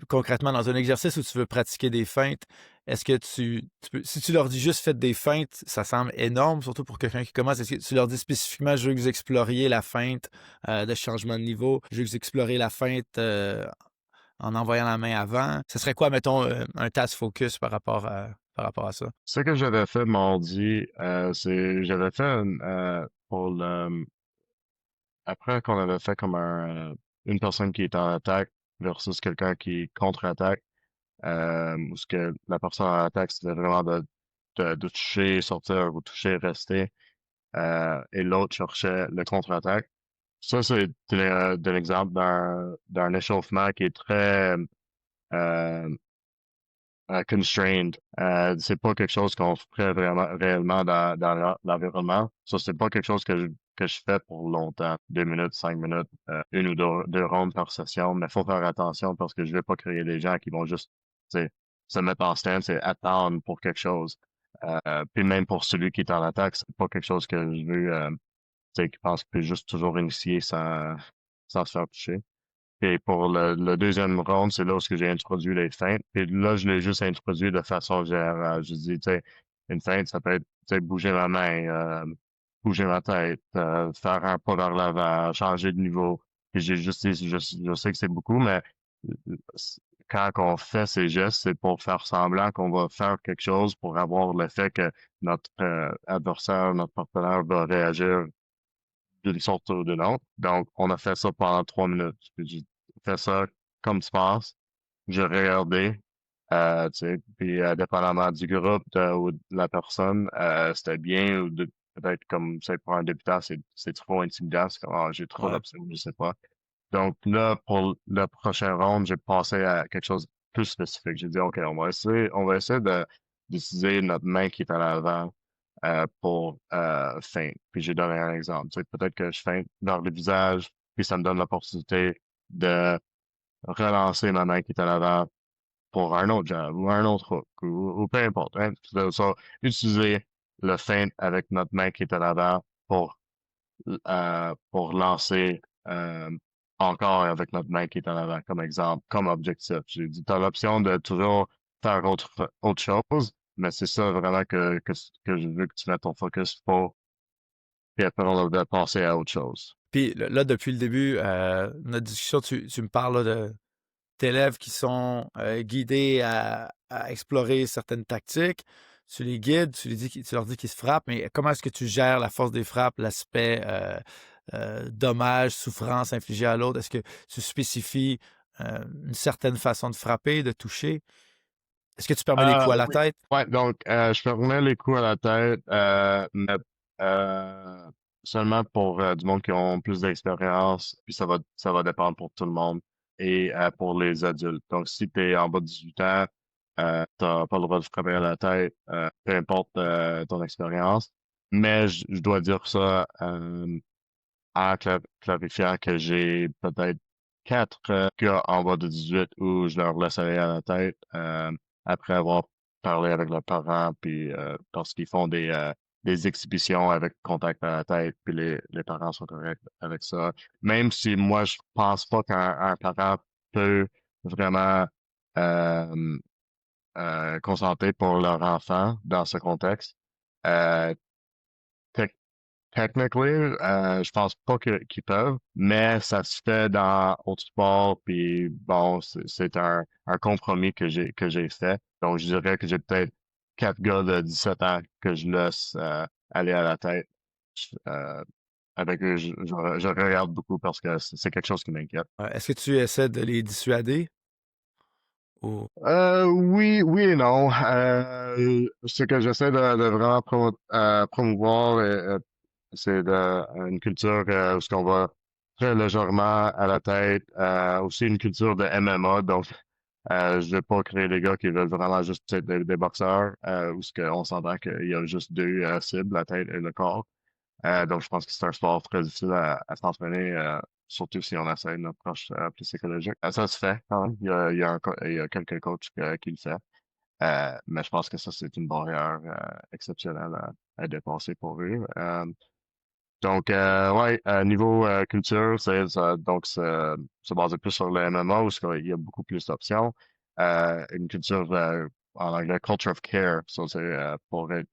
S1: concrètement, dans un exercice où tu veux pratiquer des feintes, est-ce que si tu leur dis juste faites des feintes, ça semble énorme, surtout pour quelqu'un qui commence. Est-ce que tu leur dis spécifiquement, je veux que vous exploriez la feinte de changement de niveau, je veux que vous exploriez la feinte en envoyant la main avant? Ce serait quoi, mettons, un task focus par rapport à ça?
S2: Ce que j'avais fait mardi, j'avais fait pour le après qu'on avait fait comme une personne qui est en attaque versus quelqu'un qui contre-attaque, où ce que la personne en attaque, c'était vraiment de toucher, sortir ou toucher, rester, et l'autre cherchait le contre-attaque. Ça, c'est de l'exemple d'un échauffement qui est très euh, constrained. C'est pas quelque chose qu'on ferait vraiment réellement dans l'environnement. Ça, c'est pas quelque chose que je fais pour longtemps. 2 minutes, 5 minutes, une ou deux rondes par session. Mais faut faire attention parce que je vais pas créer des gens qui vont juste, tu sais, se mettre en stance et attendre pour quelque chose. Puis même pour celui qui est en attaque, c'est pas quelque chose que je veux, tu sais, qui pense qu'il peut juste toujours initier sans se faire toucher. Et pour le deuxième round, c'est là où j'ai introduit les feintes. Et là, je l'ai juste introduit de façon générale. Je dis, tu sais, une feinte, ça peut être, tu sais, bouger ma main, bouger ma tête, faire un pas vers l'avant, changer de niveau. Puis j'ai juste dit, je sais que c'est beaucoup, mais euh, quand on fait ces gestes, c'est pour faire semblant qu'on va faire quelque chose pour avoir l'effet que notre adversaire, notre partenaire va réagir d'une sorte ou d'une autre. Donc, on a fait ça pendant 3 minutes. Puis j'ai fait ça comme passe. J'ai regardé, tu sais, puis dépendamment du groupe ou de la personne, c'était bien ou peut-être comme c'est pour un débutant, c'est trop intimidant, c'est comme ah, j'ai trop
S1: Ouais.
S2: d'options, je sais pas. Donc là, pour le prochain round, j'ai passé à quelque chose de plus spécifique. J'ai dit OK, on va essayer d'utiliser notre main qui est à l'avant pour feindre. Puis j'ai donné un exemple. Tu sais, peut-être que je feinte dans le visage, puis ça me donne l'opportunité de relancer ma main qui est à l'avant pour un autre jab ou un autre hook ou peu importe. Hein. Utiliser le feint avec notre main qui est à l'avant pour lancer encore avec notre main qui est en avant comme exemple, comme objectif. J'ai dit, tu as l'option de toujours faire autre chose, mais c'est ça vraiment que je veux que tu mettes ton focus pour, puis après on va passer à autre chose.
S1: Puis là, depuis le début, notre discussion, tu me parles là, de d'élèves qui sont guidés à explorer certaines tactiques. Tu les guides, tu leur dis qu'ils se frappent, mais comment est-ce que tu gères la force des frappes, l'aspect dommage, souffrance infligée à l'autre? Est-ce que tu spécifies une certaine façon de frapper, de toucher? Est-ce que tu permets des coups à la
S2: Oui.
S1: tête?
S2: Ouais, donc je permets les coups à la tête, mais euh, seulement pour du monde qui ont plus d'expérience, puis ça va dépendre pour tout le monde et pour les adultes. Donc si tu es en bas de 18 ans, t'as pas le droit de frapper à la tête, peu importe ton expérience. Mais je dois dire ça en clarifiant que j'ai peut-être 4 gars en bas de 18 où je leur laisse aller à la tête après avoir parlé avec leurs parents, puis parce qu'ils font des exhibitions avec contact à la tête, puis les parents sont corrects avec ça. Même si moi, je pense pas qu'un parent peut vraiment euh, consentir pour leur enfant dans ce contexte. Euh, Technically, je pense pas qu'ils peuvent, mais ça se fait dans autre sport, puis bon, c'est un compromis que j'ai fait. Donc, je dirais que j'ai peut-être 4 gars de 17 ans que je laisse aller à la tête. avec eux, je regarde beaucoup parce que c'est quelque chose qui m'inquiète.
S1: Est-ce que tu essaies de les dissuader? Ou...
S2: Oui, oui et non. Ce que j'essaie de vraiment promouvoir, c'est une culture où ce qu'on va très légèrement à la tête, aussi une culture de MMA. Donc, je veux pas créer des gars qui veulent vraiment juste être des boxeurs, où ce qu'on s'entend qu'il y a juste deux cibles, la tête et le corps. Donc, je pense que c'est un sport très difficile à s'entraîner, surtout si on essaie une approche plus psychologique. Ça se fait quand même. Il y a quelques coachs qui le font. Mais je pense que ça, c'est une barrière exceptionnelle à dépasser pour eux. Donc, ouais, niveau culture, donc se baser plus sur le MMA où il y a beaucoup plus d'options. Une culture en anglais, culture of care, ça, c'est pour être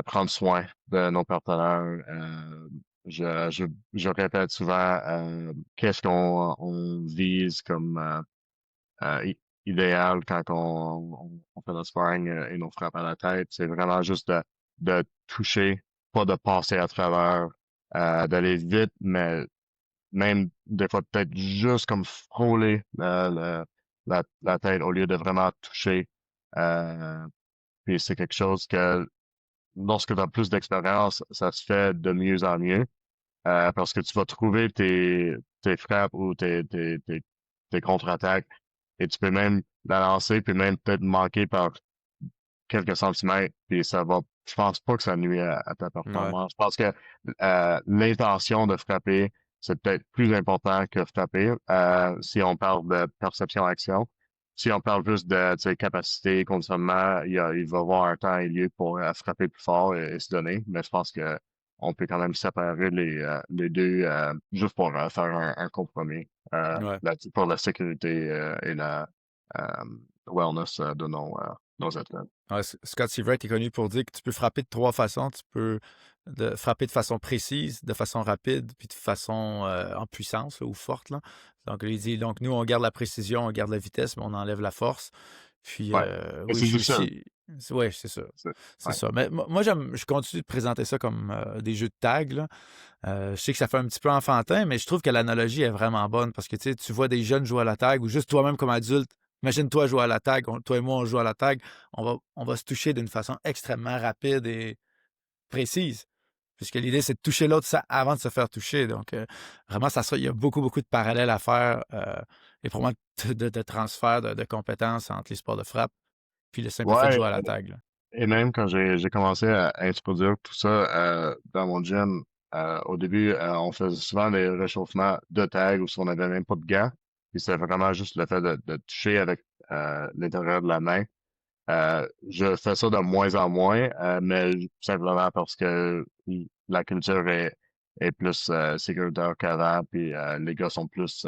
S2: prendre soin de nos partenaires. Je, je, je répète souvent qu'est-ce qu'on vise comme idéal quand on fait notre sparring et nos frappes à la tête. C'est vraiment juste de toucher, pas de passer à travers, d'aller vite, mais même des fois peut-être juste comme frôler la tête au lieu de vraiment toucher. Euh, Puis c'est quelque chose que lorsque tu as plus d'expérience, ça se fait de mieux en mieux. Parce que tu vas trouver tes frappes ou tes contre-attaques et tu peux même la lancer, puis même peut-être manquer par quelques centimètres, puis je pense pas que ça nuit à ta
S1: Ouais.
S2: performance. Je pense que l'intention de frapper, c'est peut-être plus important que frapper, si on parle de perception-action. Si on parle juste de, tu sais, capacité, conditionnement, il va y avoir un temps et lieu pour frapper plus fort et se donner, mais je pense que on peut quand même séparer les deux juste pour faire un compromis
S1: Ouais.
S2: pour la sécurité et la euh, wellness de nos athlètes.
S1: Ouais, Scott Seabright est connu pour dire que tu peux frapper de trois façons. Tu peux frapper de façon précise, de façon rapide, puis de façon en puissance là, ou forte. Là. Donc, il dit, donc nous, on garde la précision, on garde la vitesse, mais on enlève la force. Puis,
S2: Ouais. Mais
S1: oui,
S2: c'est
S1: je suis
S2: difficile.
S1: aussi... Oui, c'est ça. C'est
S2: Ouais.
S1: ça. Mais moi, je continue de présenter ça comme des jeux de tag. Là. Je sais que ça fait un petit peu enfantin, mais je trouve que l'analogie est vraiment bonne parce que tu vois des jeunes jouer à la tag ou juste toi-même comme adulte. Imagine-toi jouer à la tag, toi et moi on joue à la tag, on va se toucher d'une façon extrêmement rapide et précise. Puisque l'idée, c'est de toucher l'autre avant de se faire toucher. Donc, vraiment, il y a beaucoup, beaucoup de parallèles à faire et pour moi, de transfert de compétences entre les sports de frappe puis le simple fait de
S2: Ouais.
S1: jouer à la tag. Là.
S2: Et même quand j'ai commencé à introduire tout ça dans mon gym, au début, on faisait souvent des réchauffements de tag où on n'avait même pas de gants. Puis c'était vraiment juste le fait de toucher avec l'intérieur de la main. Je fais ça de moins en moins, mais simplement parce que la culture est plus sécuritaire qu'avant, puis les gars sont plus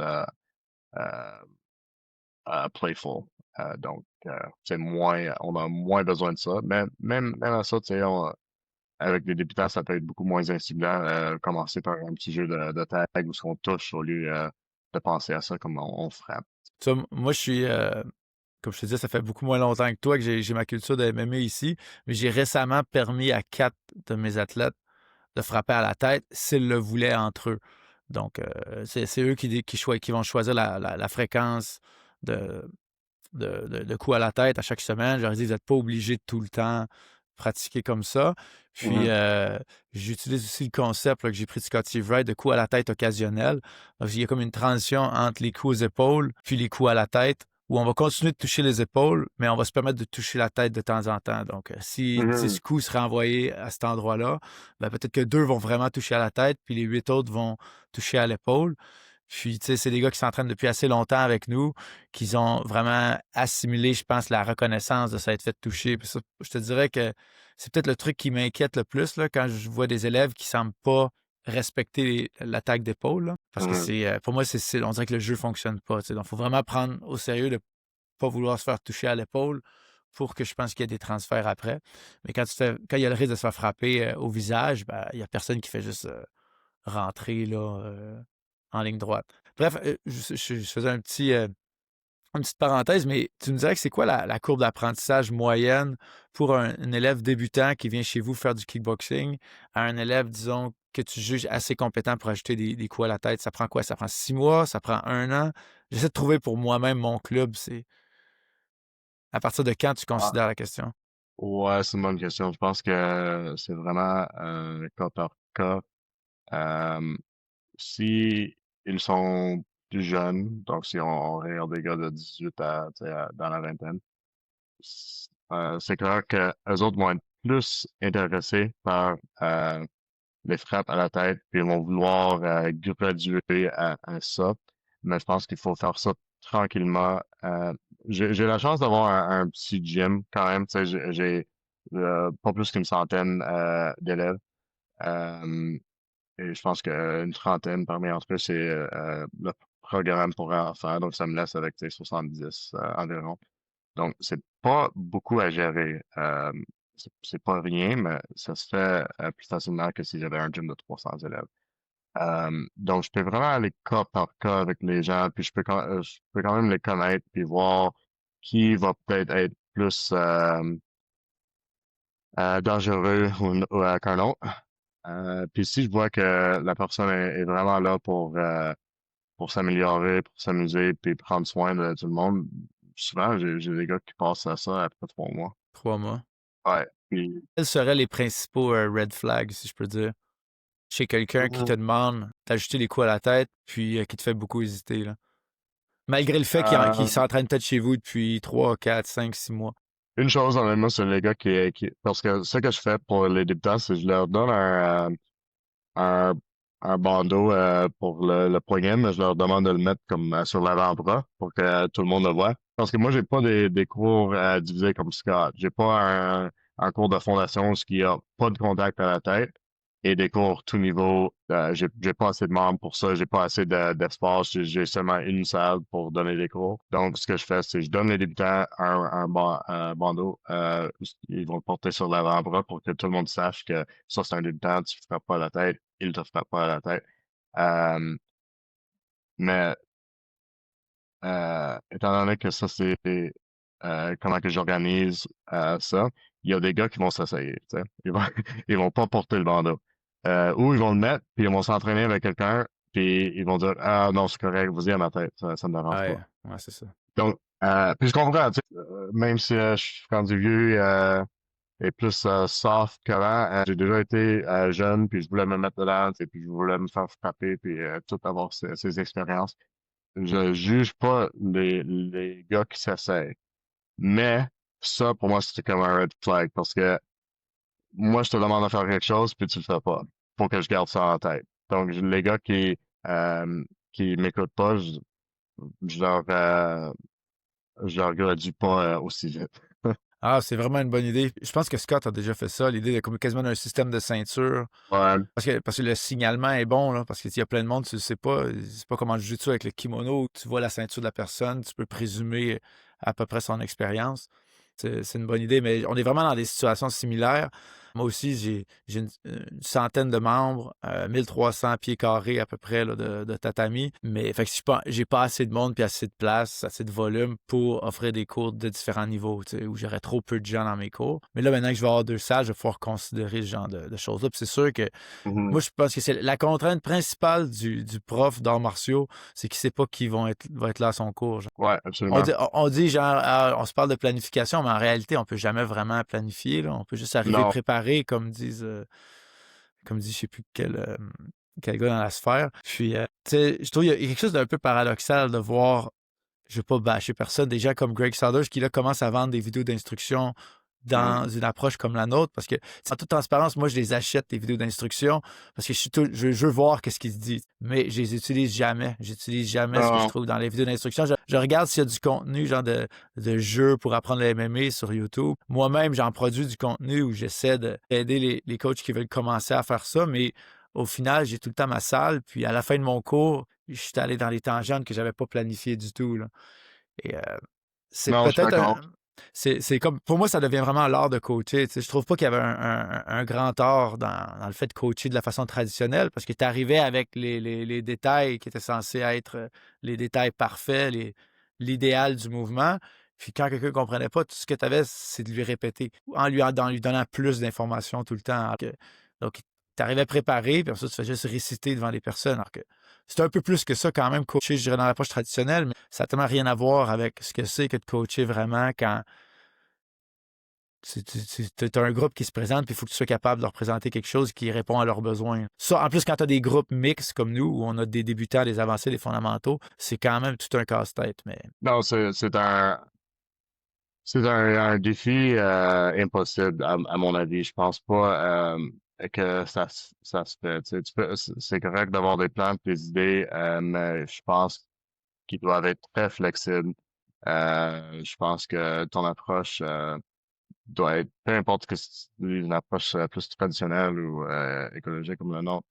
S2: euh, playful. Donc, c'est moins, on a moins besoin de ça. Mais même à ça, tu sais, avec des débutants, ça peut être beaucoup moins instimulant. Commencer par un petit jeu de tag où on touche au lieu de penser à ça comme on frappe.
S1: Tu vois, moi, je suis, comme je te disais, ça fait beaucoup moins longtemps que toi que j'ai ma culture de MMA ici, mais j'ai récemment permis à 4 de mes athlètes de frapper à la tête s'ils le voulaient entre eux. Donc, c'est eux qui vont choisir la fréquence de, de coups à la tête à chaque semaine. Je leur dis, vous n'êtes pas obligé de tout le temps pratiquer comme ça. Puis,
S2: Mhm.
S1: j'utilise aussi le concept là, que j'ai pris de Scott Seabright de coups à la tête occasionnels. Donc, il y a comme une transition entre les coups aux épaules puis les coups à la tête où on va continuer de toucher les épaules, mais on va se permettre de toucher la tête de temps en temps. Donc, si 10
S2: Mhm.
S1: coups seraient envoyés à cet endroit-là, ben, peut-être que 2 vont vraiment toucher à la tête, puis les 8 autres vont toucher à l'épaule. Puis, tu sais, c'est des gars qui s'entraînent depuis assez longtemps avec nous, qui ont vraiment assimilé, je pense, la reconnaissance de s'être fait toucher. Puis ça, je te dirais que c'est peut-être le truc qui m'inquiète le plus là, quand je vois des élèves qui semblent pas respecter l'attaque d'épaule. Là. Parce que
S2: Mhm.
S1: pour moi, on dirait que le jeu fonctionne pas. Tu sais. Donc, il faut vraiment prendre au sérieux de pas vouloir se faire toucher à l'épaule pour que je pense qu'il y ait des transferts après. Mais quand il y a le risque de se faire frapper au visage, ben, il y a personne qui fait juste rentrer là, en ligne droite. Bref, je faisais une petite parenthèse, mais tu me dirais que c'est quoi la courbe d'apprentissage moyenne pour un élève débutant qui vient chez vous faire du kickboxing à un élève, disons, que tu juges assez compétent pour ajouter des coups à la tête? Ça prend quoi? Ça prend 6 mois? Ça prend 1 an? J'essaie de trouver pour moi-même mon club. C'est à partir de quand tu
S2: Ah,
S1: considères la question?
S2: ouais, c'est une bonne question. Je pense que c'est vraiment cas par cas. Euh, Si ils sont plus jeunes, donc si on regarde des gars de 18 à, tu sais, dans la vingtaine, c'est clair que eux autres vont être plus intéressés par les frappes à la tête, puis ils vont vouloir graduer à ça. Mais je pense qu'il faut faire ça tranquillement. J'ai la chance d'avoir un petit gym quand même. Tu sais, j'ai pas plus qu'une centaine d'élèves. Euh, et je pense qu'une trentaine parmi entre eux, c'est le programme pour enfants. Donc, ça me laisse avec, tu sais, 70 environ. Donc, c'est pas beaucoup à gérer. C'est pas rien, mais ça se fait plus facilement que si j'avais un gym de 300 élèves. Donc, je peux vraiment aller cas par cas avec les gens, puis je peux quand même les connaître, puis voir qui va peut-être être plus dangereux ou qu'un autre. Puis si je vois que la personne est vraiment là pour s'améliorer, pour s'amuser, puis prendre soin de tout le monde, souvent j'ai des gars qui passent à ça après 3 mois.
S1: 3 mois.
S2: Ouais. Puis,
S1: Quels seraient les principaux red flags, si je peux dire, chez quelqu'un qui te
S2: Mhm.
S1: demande d'ajouter les coups à la tête, puis qui te fait beaucoup hésiter, là? Malgré le fait qu'il
S2: euh,
S1: s'entraîne peut-être chez vous depuis 3, 4, 5, 6 mois.
S2: une chose honnêtement, c'est les gars parce que ce que je fais pour les débutants, c'est que je leur donne un, un bandeau pour le poignet, mais je leur demande de le mettre comme sur l'avant-bras pour que tout le monde le voit. Parce que moi, j'ai pas des cours divisés comme Scott. J'ai pas un cours de fondation ce qui a pas de contact à la tête et des cours tout niveau. J'ai pas assez de membres pour ça. J'ai pas assez d'espace. J'ai seulement une salle pour donner des cours. Donc, ce que je fais, c'est que je donne les débutants un bandeau. Ils vont le porter sur l'avant-bras pour que tout le monde sache que ça, c'est un débutant, tu ne frappes pas à la tête, il te frappe pas à la tête. Euh, mais étant donné que ça, c'est comment que j'organise ça, il y a des gars qui vont s'essayer, tu sais. Ils vont pas porter le bandeau. Ou ils vont le mettre, puis ils vont s'entraîner avec quelqu'un, puis ils vont dire, ah non, c'est correct, vas-y à ma tête, ça me dérange
S1: Ouais,
S2: pas.
S1: ouais, c'est ça.
S2: Donc, puis je comprends, tu sais, même si je suis rendu vieux et plus soft qu'avant, j'ai déjà été jeune, puis je voulais me mettre dedans, tu sais, puis je voulais me faire frapper, puis tout avoir ces expériences. Je juge pas les gars qui s'essayent. Mais ça, pour moi, c'était comme un red flag parce que moi, je te demande de faire quelque chose, puis tu le fais pas. Faut que je garde ça en tête. Donc, les gars qui m'écoutent pas, je leur, euh, je leur gradue pas aussi vite.
S1: Ah, c'est vraiment une bonne idée. Je pense que Scott a déjà fait ça, l'idée de comme quasiment d'un système de ceinture.
S2: Ouais.
S1: Parce que le signalement est bon, là, parce qu'il y a plein de monde, tu ne sais pas, c'est pas comment jouer ça avec le kimono, tu vois la ceinture de la personne, tu peux présumer à peu près son expérience. C'est une bonne idée, mais on est vraiment dans des situations similaires. Moi aussi, j'ai une centaine de membres, 1300 pieds carrés à peu près là, de tatami. Mais fait que j'ai pas assez de monde puis assez de place, assez de volume pour offrir des cours de différents niveaux, tu sais, où j'aurais trop peu de gens dans mes cours. Mais là, maintenant que je vais avoir 2 salles, je vais pouvoir considérer ce genre de choses-là. Puis c'est sûr que
S2: Mhm.
S1: moi, je pense que c'est la contrainte principale du prof d'arts martiaux, c'est qu'il ne sait pas qui va être là à son cours. Genre.
S2: Ouais, absolument.
S1: On dit, genre, on se parle de planification, mais en réalité, on ne peut jamais vraiment planifier. Là. On peut juste arriver
S2: Non.
S1: préparé, comme dit, je ne sais plus quel gars dans la sphère. Puis, tu sais, je trouve qu'il y a quelque chose d'un peu paradoxal de voir, je ne veux pas bâcher personne, des gens comme Greg Saunders qui, là, commencent à vendre des vidéos d'instruction
S2: Mhm.
S1: dans une approche comme la nôtre, parce que, en toute transparence, moi, je les achète, les vidéos d'instruction, parce que je veux voir qu'est-ce qu'ils se disent, mais je les utilise jamais. J'utilise jamais ce que je
S2: Non.
S1: trouve dans les vidéos d'instruction. Je regarde s'il y a du contenu, genre de jeu pour apprendre le MMA sur YouTube. Moi-même, j'en produis du contenu où j'essaie d'aider les coachs qui veulent commencer à faire ça, mais au final, j'ai tout le temps ma salle, puis à la fin de mon cours, je suis allé dans les tangentes que j'avais pas planifiées du tout, là. Et c'est
S2: Non, je suis
S1: peut-être
S2: d'accord.
S1: c'est comme pour moi ça devient vraiment l'art de coacher. Tu sais. Je trouve pas qu'il y avait un grand art dans le fait de coacher de la façon traditionnelle parce que tu arrivais avec les détails qui étaient censés être les détails parfaits, l'idéal du mouvement. Puis quand quelqu'un ne comprenait pas, tout ce que tu avais, c'est de lui répéter en lui donnant plus d'informations tout le temps. Donc, tu tu arrivais préparé, puis ensuite, tu fais juste réciter devant les personnes. Alors que c'est un peu plus que ça quand même, coacher, je dirais, dans l'approche traditionnelle, mais ça n'a tellement rien à voir avec ce que c'est que de coacher vraiment quand tu as un groupe qui se présente, puis il faut que tu sois capable de leur présenter quelque chose qui répond à leurs besoins. Ça, en plus, quand tu as des groupes mixtes comme nous, où on a des débutants, des avancés, des fondamentaux, c'est quand même tout un casse-tête. Mais
S2: Non, c'est un défi impossible, à mon avis. Je pense pas que ça se fait. Tu sais, c'est correct d'avoir des plans, des idées, mais je pense qu'ils doivent être très flexibles. Je pense que ton approche doit être, peu importe que c'est une approche plus traditionnelle ou écologique comme le nôtre,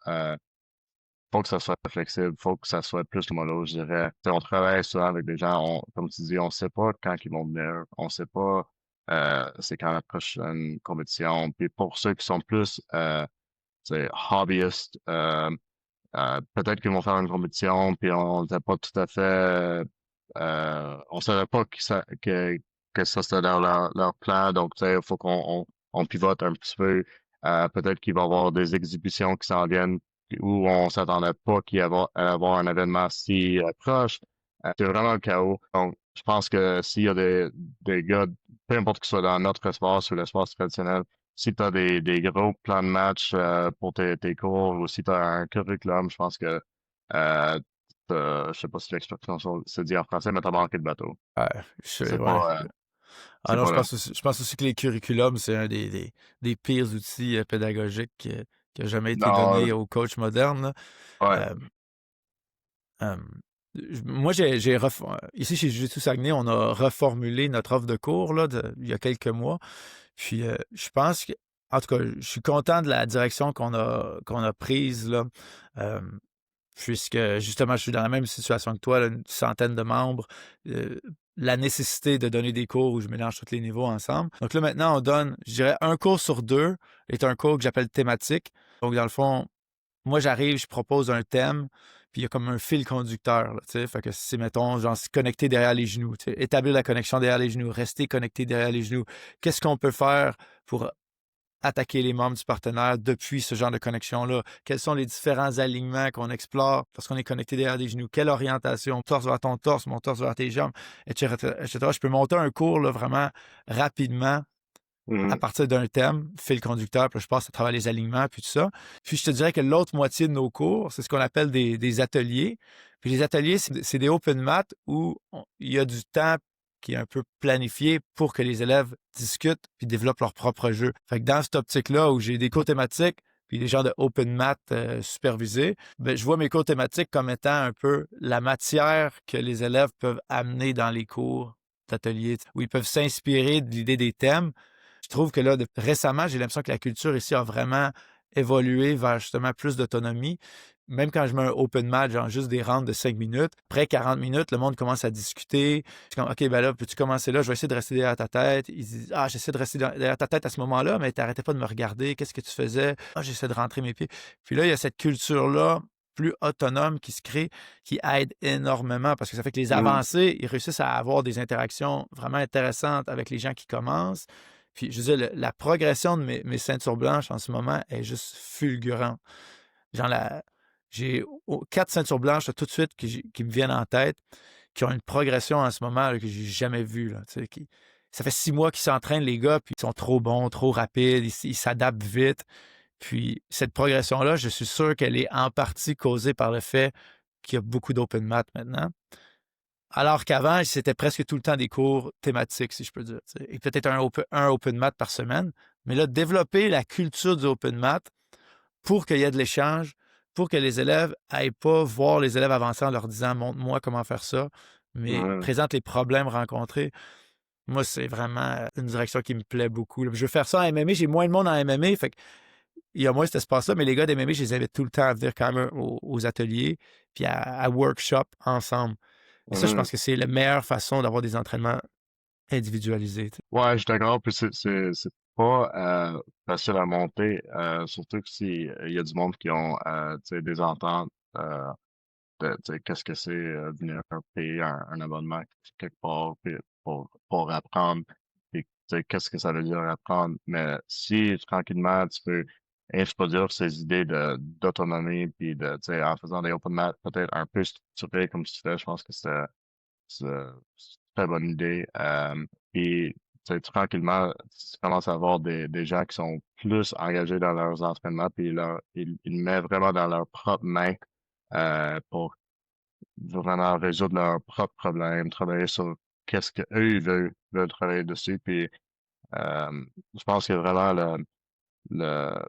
S2: faut que ça soit flexible, faut que ça soit plus mollo, je dirais. Tu sais, on travaille souvent avec des gens, comme tu dis, on sait pas quand ils vont venir, on sait pas c'est quand la prochaine compétition. Puis pour ceux qui sont plus tu sais, hobbyistes, peut-être qu'ils vont faire une compétition, puis on n'était pas tout à fait on savait pas que ça c'était dans leur plan, donc tu sais, il faut qu'on pivote un petit peu. Peut-être qu'il va y avoir des exhibitions qui s'en viennent où on s'attendait pas allait y avoir un événement si proche. C'est vraiment le chaos. Donc, je pense que s'il y a des gars, peu importe qu'ils soient dans notre espace ou l'espace traditionnel, si tu as des gros plans de match pour tes cours ou si tu as un curriculum, je pense que je sais pas si l'expression se dit en français, mais t'as manqué de bateau.
S1: ouais,
S2: C'est
S1: ouais.
S2: pas,
S1: Ah
S2: c'est
S1: non,
S2: pas là.
S1: je pense aussi que les curriculums, c'est un des pires outils pédagogiques qui a jamais été donné
S2: Non,
S1: aux coachs modernes, là.
S2: ouais.
S1: Euh, euh, Moi, ici chez Jiu-Jitsu Saguenay, on a reformulé notre offre de cours là, il y a quelques mois. Puis je pense que, en tout cas, je suis content de la direction qu'on a prise là. Euh, Puisque justement, je suis dans la même situation que toi, là, une centaine de membres, euh, la nécessité de donner des cours où je mélange tous les niveaux ensemble. Donc là, maintenant, on donne, je dirais, un cours sur deux est un cours que j'appelle thématique. Donc, dans le fond, moi, j'arrive, je propose un thème, puis il y a comme un fil conducteur, là, tu sais. Fait que c'est, mettons, genre, se connecter derrière les genoux, tu sais, établir la connexion derrière les genoux, rester connecté derrière les genoux. Qu'est-ce qu'on peut faire pour attaquer les membres du partenaire depuis ce genre de connexion-là? Quels sont les différents alignements qu'on explore lorsqu'on est connecté derrière des genoux? Quelle orientation? Torse vers ton torse, mon torse vers tes jambes, etc., etc. Je peux monter un cours là, vraiment rapidement à
S2: Mhm.
S1: partir d'un thème, fil conducteur, puis je passe à travers les alignements, puis tout ça. Puis je te dirais que l'autre moitié de nos cours, c'est ce qu'on appelle des ateliers. Puis les ateliers, c'est des open mat où il y a du temps qui est un peu planifié pour que les élèves discutent puis développent leur propre jeu. Fait que dans cette optique-là, où j'ai des cours thématiques, puis des genres de open mat supervisés, ben, je vois mes cours thématiques comme étant un peu la matière que les élèves peuvent amener dans les cours d'atelier, où ils peuvent s'inspirer de l'idée des thèmes. Je trouve que là, récemment, j'ai l'impression que la culture ici a vraiment évolué vers justement plus d'autonomie. Même quand je mets un open match, genre juste des rounds de 5 minutes, après 40 minutes, le monde commence à discuter. Je suis comme, OK, ben là, peux-tu commencer là? Je vais essayer de rester derrière ta tête. Ils disent, ah, j'essaie de rester derrière ta tête à ce moment-là, mais tu n'arrêtais pas de me regarder. Qu'est-ce que tu faisais? Ah, j'essaie de rentrer mes pieds. Puis là, il y a cette culture-là plus autonome qui se crée, qui aide énormément parce que ça fait que les
S2: Mhm.
S1: avancés, ils réussissent à avoir des interactions vraiment intéressantes avec les gens qui commencent. Puis, je veux dire, la progression de mes ceintures blanches en ce moment est juste fulgurante. Genre, j'ai quatre ceintures blanches là, tout de suite qui me viennent en tête, qui ont une progression en ce moment là, que j'ai jamais vue. Là, tu sais, ça fait 6 mois qu'ils s'entraînent, les gars, puis ils sont trop bons, trop rapides, ils s'adaptent vite. Puis, cette progression-là, je suis sûr qu'elle est en partie causée par le fait qu'il y a beaucoup d'open mat maintenant. Alors qu'avant, c'était presque tout le temps des cours thématiques, si je peux dire. Tu sais. Et peut-être un open mat par semaine. Mais là, développer la culture du open mat pour qu'il y ait de l'échange, pour que les élèves n'aillent pas voir les élèves avancer en leur disant montre-moi comment faire ça, mais
S2: Mhm.
S1: présente les problèmes rencontrés. Moi, c'est vraiment une direction qui me plaît beaucoup. Je veux faire ça en MMA. J'ai moins de monde en MMA. Fait il y a moins cet espace-là, mais les gars d'MMA, je les invite tout le temps à venir quand même aux ateliers puis à workshop ensemble. Et ça, je
S2: Mhm.
S1: pense que c'est la meilleure façon d'avoir des entraînements individualisés. Tu sais.
S2: Ouais, je suis d'accord. Puis c'est pas facile à monter, surtout que si il y a du monde qui ont tu sais, des ententes tu sais, qu'est-ce que c'est venir payer un abonnement quelque part puis pour apprendre et tu sais, qu'est-ce que ça veut dire apprendre. Mais si tranquillement tu peux introduire ces idées d'autonomie, puis tu sais, en faisant des open mat peut-être un peu structurés comme tu fais, je pense que c'est une très bonne idée. Puis, tu sais, tranquillement, tu commences à avoir des gens qui sont plus engagés dans leurs entraînements, puis ils mettent vraiment dans leurs propres mains pour vraiment résoudre leurs propres problèmes, travailler sur qu'est-ce que eux veulent travailler dessus. Puis, je pense que vraiment le,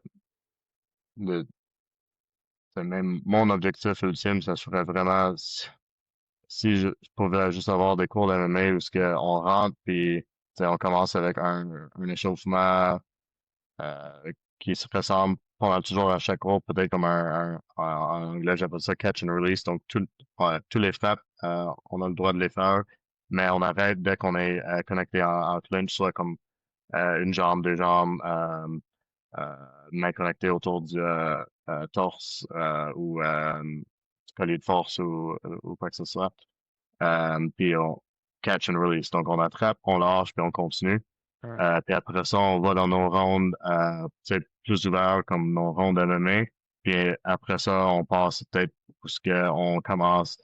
S2: le c'est même mon objectif ultime, ça serait vraiment si je pouvais juste avoir des cours d'MMA où ce que on rentre puis tu sais, on commence avec un échauffement qui se ressemble pendant toujours à chaque cours, peut-être comme en anglais j'appelle ça catch and release, donc tous les frappes, on a le droit de les faire, mais on arrête dès qu'on est connecté en clinch, soit comme une jambe, deux jambes, euh, main connectée autour du torse ou du collier de force ou quoi que ce soit. Puis on catch and release. Donc on attrape, on lâche, puis on continue.
S1: Ouais.
S2: Puis après ça, on va dans nos rondes peut-être plus ouvertes comme nos rondes MMA. Puis après ça, on passe peut-être où ce que on commence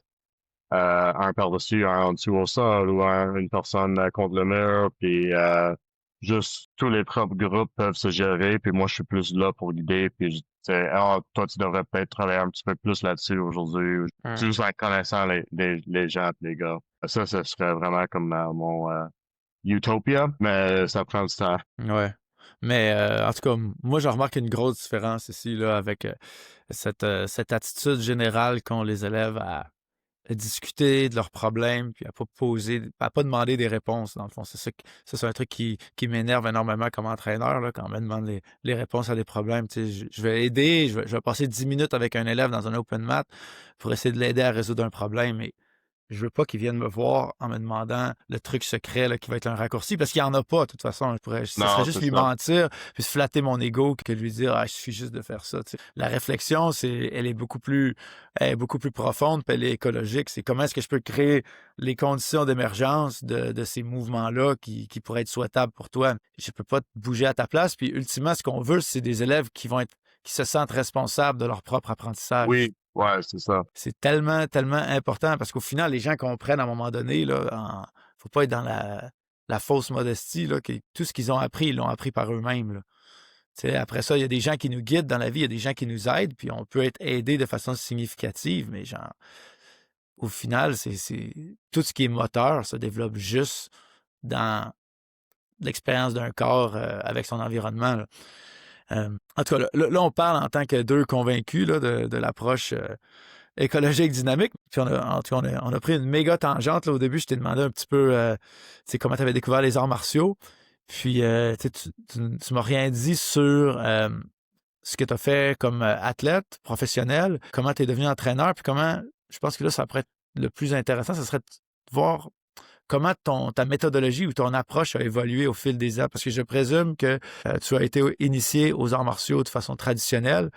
S2: un par-dessus, un en dessous au sol ou une personne contre le mur. Puis juste tous les propres groupes peuvent se gérer. Puis moi, je suis plus là pour guider. Puis je dis, ah, toi, tu devrais peut-être travailler un petit peu plus là-dessus aujourd'hui.
S1: Ouais.
S2: Juste en connaissant les gens, les gars. Ça serait vraiment comme mon utopia, mais ça prend du temps.
S1: Ouais. Mais en tout cas, moi, je remarque une grosse différence ici là, avec cette attitude générale qu'ont les élèves à discuter de leurs problèmes, puis à pas poser, à pas demander des réponses, dans le fond. Ça, c'est un truc qui m'énerve énormément comme entraîneur, là, quand on me demande les réponses à des problèmes. Tu sais, je vais aider, je vais passer 10 minutes avec un élève dans un open mat pour essayer de l'aider à résoudre un problème. Mais je veux pas qu'ils viennent me voir en me demandant le truc secret là, qui va être un raccourci, parce qu'il y en a pas, de toute façon. Ce serait
S2: Non,
S1: juste
S2: c'est
S1: lui
S2: ça.
S1: mentir, puis se flatter mon ego que lui dire ah, il suffit juste de faire ça. Tu sais. La réflexion, elle est beaucoup plus profonde, puis elle est écologique. C'est comment est-ce que je peux créer les conditions d'émergence de ces mouvements-là qui pourraient être souhaitables pour toi. Je peux pas te bouger à ta place. Puis ultimement, ce qu'on veut, c'est des élèves qui se sentent responsables de leur propre apprentissage.
S2: Oui, ouais, c'est ça.
S1: C'est tellement, tellement important parce qu'au final, les gens comprennent à un moment donné, là, faut pas être dans la fausse modestie, là, que tout ce qu'ils ont appris, ils l'ont appris par eux-mêmes. Là. Tu sais, après ça, il y a des gens qui nous guident dans la vie, il y a des gens qui nous aident, puis on peut être aidé de façon significative, mais genre, au final, tout ce qui est moteur se développe juste dans l'expérience d'un corps avec son environnement. Là. En tout cas, là, on parle en tant que deux convaincus là, de l'approche écologique dynamique. Puis en tout cas, on a pris une méga tangente. Là, au début, je t'ai demandé un petit peu comment tu avais découvert les arts martiaux. Puis tu m'as rien dit sur ce que tu as fait comme athlète professionnel, comment tu es devenu entraîneur, puis comment, je pense que là, ça pourrait être le plus intéressant, ce serait de voir comment ta méthodologie ou ton approche a évolué au fil des ans? Parce que je présume que tu as été initié aux arts martiaux de façon traditionnelle.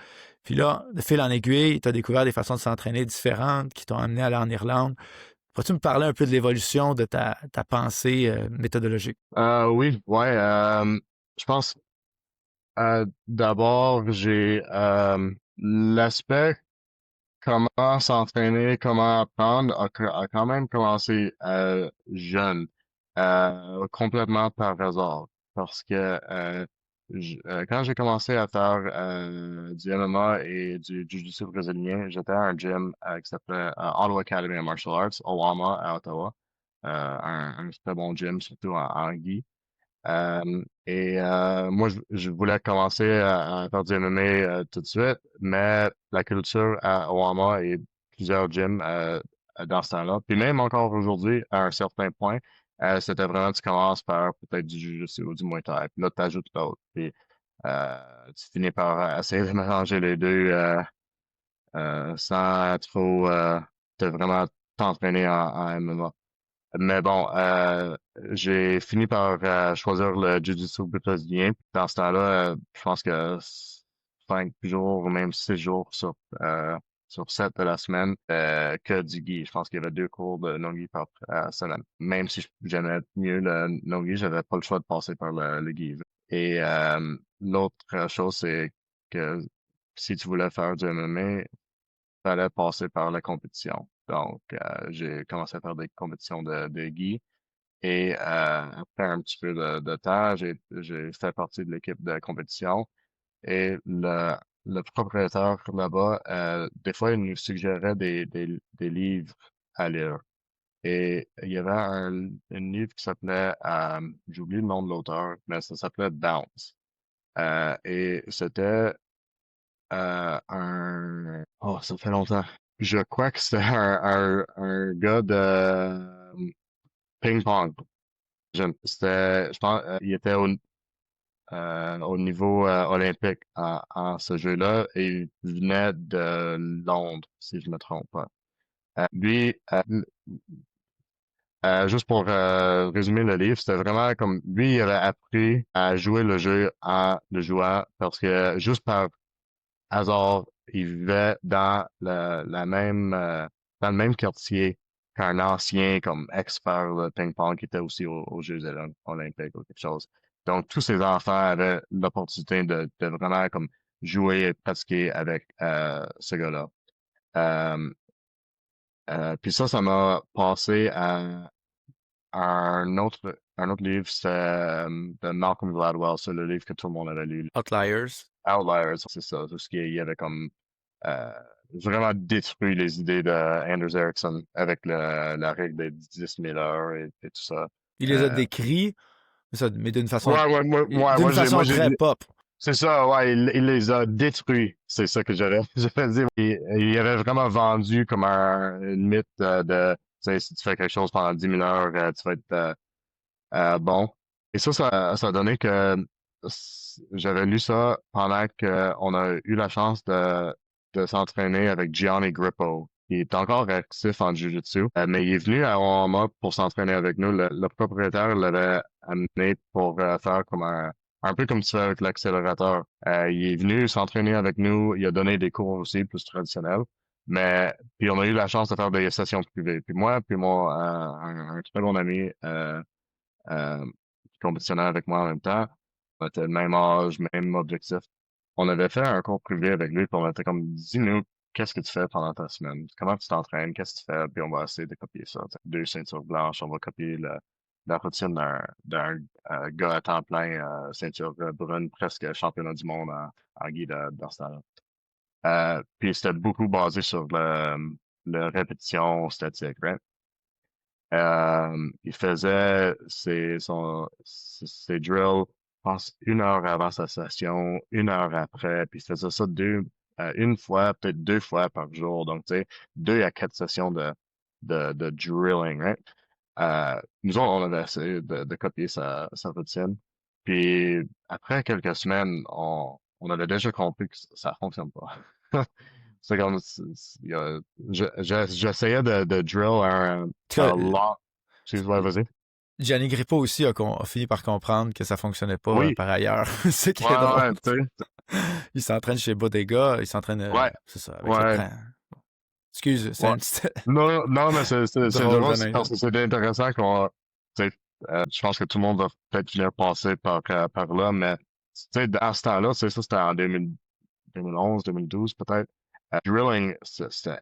S1: Puis là, de fil en aiguille, tu as découvert des façons de s'entraîner différentes qui t'ont amené à aller en Irlande. Pourrais-tu me parler un peu de l'évolution de ta pensée méthodologique?
S2: Oui, ouais. Je pense d'abord j'ai l'aspect comment s'entraîner, comment apprendre a quand même commencé jeune, complètement par hasard. Parce que quand j'ai commencé à faire du MMA et du Jiu-Jitsu brésilien, j'étais à un gym qui s'appelait Ottawa Academy of Martial Arts, OAMA à Ottawa. Un très bon gym, surtout en gi. Moi, je voulais commencer à faire du MMA tout de suite, mais la culture à Oama et plusieurs gyms dans ce temps-là, puis même encore aujourd'hui, à un certain point, c'était vraiment, tu commences par peut-être du Jiu-Jitsu ou du Muay Thai, puis là, tu ajoutes l'autre, puis euh, tu finis par essayer de mélanger les deux sans trop te vraiment t'entraîner en MMA. Mais bon, j'ai fini par choisir le Jiu-Jitsu brésilien. Puis dans ce temps-là, je pense que 5 jours ou même 6 jours sur 7 de la semaine, que du gi. Je pense qu'il y avait 2 cours de no-gi par semaine. Même si j'aimais mieux le no-gi, j'avais pas le choix de passer par le gi. Et l'autre chose, c'est que si tu voulais faire du MMA, fallait passer par la compétition. Donc, j'ai commencé à faire des compétitions de gi. Et après un petit peu de temps, j'ai fait partie de l'équipe de compétition. Et le propriétaire là-bas, des fois, il nous suggérait des livres à lire. Et il y avait livre qui s'appelait, j'oublie le nom de l'auteur, mais ça s'appelait Bounce. Et c'était oh, ça fait longtemps. Je crois que c'était un gars de ping-pong. Je pense, il était au niveau olympique en ce jeu-là et il venait de Londres, si je me trompe pas. Lui, juste pour résumer le livre, c'était vraiment comme lui, il avait appris à jouer le jeu en le jouant parce que juste par hasard, il vivait la même dans le même quartier qu'un ancien comme expert de ping-pong qui était aussi aux Jeux olympiques ou quelque chose. Donc tous ses enfants avaient l'opportunité de vraiment comme jouer et pratiquer avec ce gars-là. Euh, puis ça m'a passé à un autre livre, c'est de Malcolm Gladwell, c'est le livre que tout le monde avait lu.
S1: Outliers.
S2: Outliers, c'est ça. Tout ce qui il y avait comme euh, vraiment détruit les idées de Anders Ericsson avec la règle des 10 000 heures et tout ça.
S1: Il les a décrits, mais d'une
S2: Moi,
S1: façon très pop.
S2: c'est ça, ouais, il les a détruits. C'est ça que j'allais dire. Il avait vraiment vendu comme une mythe tu sais, si tu fais quelque chose pendant 10 000 heures, tu vas être bon. Et ça a donné que j'avais lu ça pendant qu'on a eu la chance de s'entraîner avec Gianni Grippo, qui est encore actif en Jiu-Jitsu, mais il est venu à Omaha pour s'entraîner avec nous. Le propriétaire l'avait amené pour faire comme un peu comme tu fais avec l'accélérateur. Il est venu s'entraîner avec nous, il a donné des cours aussi plus traditionnels. Mais puis on a eu la chance de faire des sessions privées. Puis moi, puis mon un très bon ami qui compétitionnait avec moi en même temps. On était le même âge, même objectif. On avait fait un cours privé avec lui, puis on était comme, dis-nous, qu'est-ce que tu fais pendant ta semaine? Comment tu t'entraînes? Qu'est-ce que tu fais? Puis on va essayer de copier ça. T'sais, 2 ceintures blanches, on va copier la routine d'un gars à temps plein, ceinture brune, presque championnat du monde en guide dans ce temps-là. Puis c'était beaucoup basé sur le répétition statique, right? Il faisait ses drills, je pense, 1 heure avant sa session, 1 heure après, puis il faisait ça une fois, peut-être 2 fois par jour. Donc, tu sais, 2 à 4 sessions de drilling, right? Nous autres, on avait essayé de copier sa routine. Puis après quelques semaines, on avait déjà compris que ça fonctionne pas. C'est comme, j'essayais de drill un long. Excuse-moi, vas-y.
S1: Gianni Grippo aussi a fini par comprendre que ça fonctionnait pas
S2: Oui,
S1: par ailleurs. C'est qui est drôle.
S2: ouais, tu sais.
S1: Il s'entraîne chez Bodega, il s'entraîne,
S2: Ouais,
S1: c'est ça, avec le
S2: ouais,
S1: train. Excuse, c'est
S2: ouais.
S1: un petit
S2: Non, non, mais c'est
S1: drôle
S2: drôle
S1: d'anecdote.
S2: parce que c'est intéressant tu sais, je pense que tout le monde va peut-être finir passer par là, mais, tu sais, à ce temps-là, tu sais, ça, c'était en 2011, 2012, peut-être. Drilling, c'était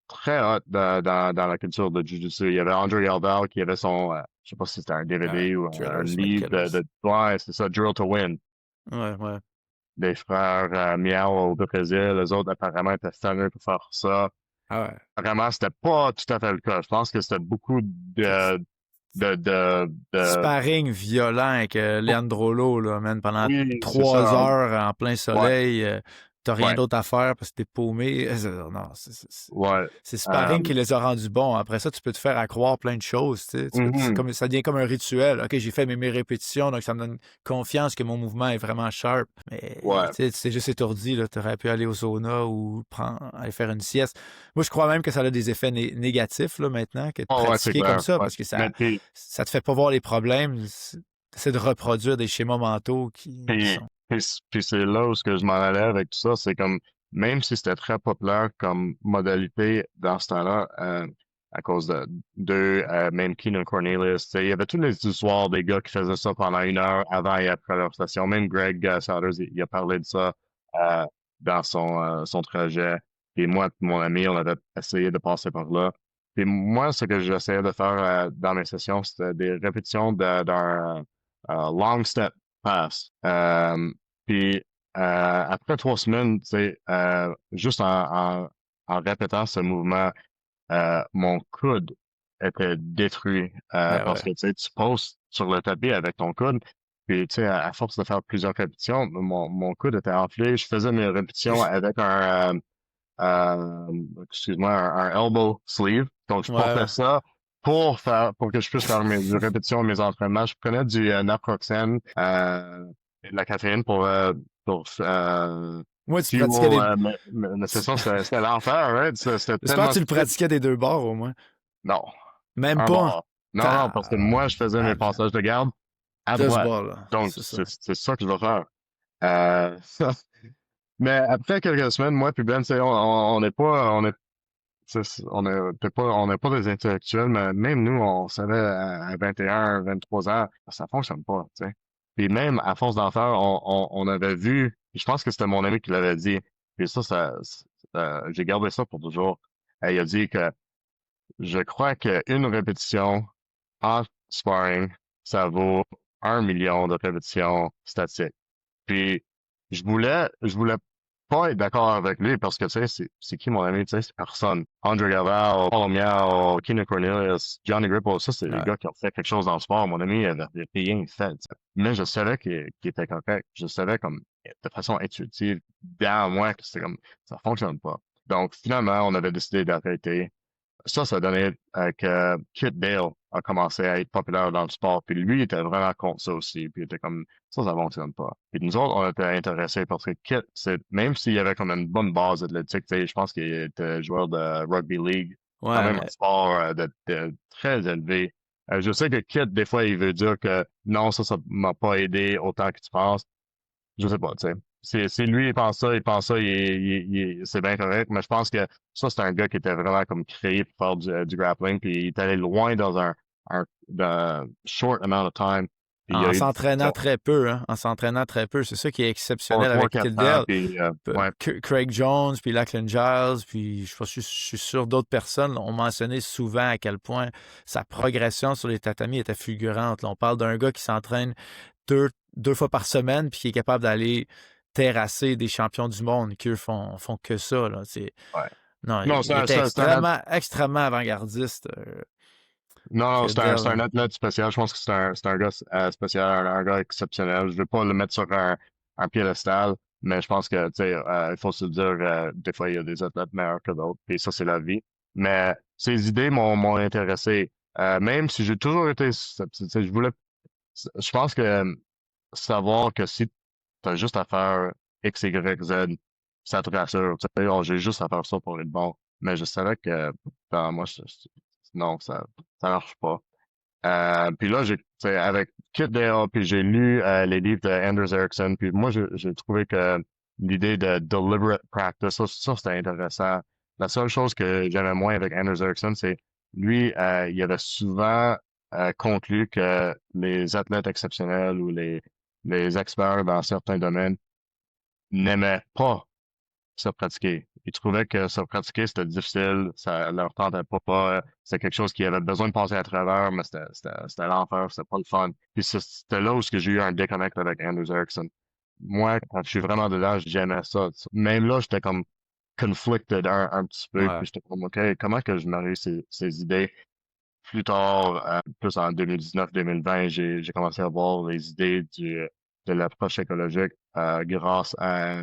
S2: très hot dans la culture de Jiu-Jitsu. Il y avait Andre Alval qui avait je sais pas si c'était un DVD ou un
S1: Drillers Make
S2: livre
S1: Killers.
S2: ouais, c'est ça, Drill to Win.
S1: Ouais, ouais.
S2: Des frères Miao au Brésil, les autres apparemment étaient fameux pour faire ça.
S1: Ah ouais.
S2: Apparemment, c'était pas tout à fait le cas. Je pense que c'était beaucoup
S1: Du
S2: de...
S1: sparring violent avec Leandro Lo, là, man, pendant
S2: Oui, c'est
S1: 3 heures en plein
S2: Ouais,
S1: soleil. T'as rien
S2: ouais,
S1: d'autre à faire parce que t'es paumé. Non,
S2: ouais.
S1: c'est
S2: Euh,
S1: sparring qui les a rendus bons. Après ça, tu peux te faire accroire plein de choses. Tu sais.
S2: mhm,
S1: Ça devient comme un rituel. OK, j'ai fait mes répétitions, donc ça me donne confiance que mon mouvement est vraiment sharp. Mais
S2: ouais.
S1: tu sais, tu t'es juste étourdi. Tu aurais pu aller au sauna ou aller faire une sieste. Moi, je crois même que ça a des effets négatifs là, maintenant, que de
S2: Oh, ouais, c'est
S1: pratiquer comme
S2: clair.
S1: ça,
S2: Ouais.
S1: parce que
S2: Mais
S1: ça te fait pas voir les problèmes. C'est de reproduire des schémas mentaux qui
S2: puis,
S1: sont.
S2: puis c'est là où ce que je m'en allais avec tout ça, c'est comme, même si c'était très populaire comme modalité dans ce temps-là, à cause même Keenan Cornelius, tu sais, il y avait toutes les histoires des gars qui faisaient ça pendant 1 heure avant et après leur session. Même Greg Souders, il a parlé de ça euh, dans son trajet. Et moi, et mon ami, on avait essayé de passer par là. Et moi, ce que j'essayais de faire dans mes sessions, c'était des répétitions d'un long step pass. Puis après 3 semaines, tu sais, juste en répétant ce mouvement, mon coude était détruit
S1: Ben
S2: parce
S1: ouais.
S2: que tu poses sur le tapis avec ton coude, puis tu sais, à force de faire plusieurs répétitions, mon coude était enflé. Je faisais mes répétitions avec excuse-moi, un elbow sleeve. Donc, je
S1: Ouais.
S2: portais ça pour que je puisse faire mes répétitions, mes entraînements. Je prenais du naproxen, et de la caféine pour
S1: Moi, tu
S2: fuel
S1: pratiquais des.
S2: mes
S1: tu-
S2: sessions. C'était l'enfer, right? C'était
S1: J'espère que
S2: tellement
S1: tu le
S2: strict.
S1: pratiquais des deux bords au moins.
S2: Non,
S1: Même
S2: un
S1: pas.
S2: bord. Non, non, parce que moi, je faisais mes
S1: Tabarnak.
S2: passages de garde à
S1: De ce
S2: droite.
S1: bord-là.
S2: Donc,
S1: C'est ça.
S2: c'est ça que je vais faire. Euh, mais après quelques semaines, moi puis Ben, tu sais, on n'est pas, on n'est pas des intellectuels, mais même nous, on savait à 21, 23 ans, ça fonctionne pas, tu sais. Puis même à force d'en faire, on avait vu, je pense que c'était mon ami qui l'avait dit, puis j'ai gardé ça pour toujours. Il a dit que je crois qu'une répétition en sparring, ça vaut 1 million de répétitions statiques. Puis je voulais pas être d'accord avec lui parce que tu sais, c'est qui mon ami, tu sais, c'est personne. Andre Galvao, Paul Miao, Keenan Cornelius, Johnny Grippo, ça c'est des
S1: Ouais.
S2: gars qui ont fait quelque chose dans le sport. Mon ami il avait rien fait. Tu sais. Mais je savais qu'il était correct. Je savais comme de façon intuitive, dans moi, que c'était comme ça fonctionne pas. Donc finalement, on avait décidé d'arrêter. Ça donnait que Kit Dale a commencé à être populaire dans le sport. Puis lui, il était vraiment contre ça aussi. Puis il était comme, ça fonctionne pas. Puis nous autres, on était intéressés parce que Kit, même s'il avait comme une bonne base athlétique, tu sais, je pense qu'il était joueur de rugby league, quand
S1: Ouais,
S2: même un
S1: mais
S2: sport de très élevé. Je sais que Kit, des fois, il veut dire que non, ça m'a pas aidé autant que tu penses. Je sais pas, tu sais. C'est lui, il pense ça, c'est bien correct, mais je pense que ça, c'est un gars qui était vraiment comme créé pour faire du grappling, puis il est allé loin dans un short amount of time, puis il y
S1: en
S2: a eu
S1: s'entraînant très peu, hein, en s'entraînant très peu, c'est ça qui est exceptionnel
S2: trois
S1: avec
S2: quatre ans,
S1: Kildare.
S2: puis ouais,
S1: Craig Jones, puis Lachlan Giles, puis je suis sûr d'autres personnes ont mentionné souvent à quel point sa progression sur les tatamis était fulgurante. Là, on parle d'un gars qui s'entraîne deux fois par semaine, puis qui est capable d'aller terrasser des champions du monde qui, eux, font que ça. Là.
S2: ouais.
S1: Non,
S2: Non,
S1: il était extrêmement avant-gardiste,
S2: non, c'est un
S1: Kildare.
S2: athlète spécial. Je pense que c'est un gars spécial, un gars exceptionnel. Je veux pas le mettre sur un piédestal, mais je pense que, tu sais, il faut se dire, des fois, il y a des athlètes meilleurs que d'autres, puis ça, c'est la vie. Mais ces idées m'ont intéressé. Même si j'ai toujours été, tu sais, je pense que savoir que si tu as juste à faire X, Y, Z, ça te rassure. Tu sais, oh, j'ai juste à faire ça pour être bon. Mais je savais que, moi, non, ça marche pas. Puis là, tu sais, avec Kit Dale, puis j'ai lu les livres de Anders Ericsson, puis moi, j'ai trouvé que l'idée de deliberate practice, ça c'était intéressant. La seule chose que j'aimais moins avec Anders Ericsson, c'est lui, il avait souvent conclu que les athlètes exceptionnels ou les experts dans certains domaines n'aimaient pas se pratiquer. Ils trouvaient que se pratiquer, c'était difficile, ça leur tentait pas, c'était quelque chose qui avait besoin de passer à travers, mais c'était l'enfer, c'était pas le fun. Puis c'était là où ce que j'ai eu un déconnect avec Anders Ericsson. Moi, quand je suis vraiment dedans, j'aimais ça. Même là, j'étais comme conflicted un petit peu,
S1: Ouais.
S2: puis j'étais comme, OK, comment que je marie ces idées? Plus tard, plus en 2019-2020, j'ai commencé à voir les idées de l'approche écologique grâce à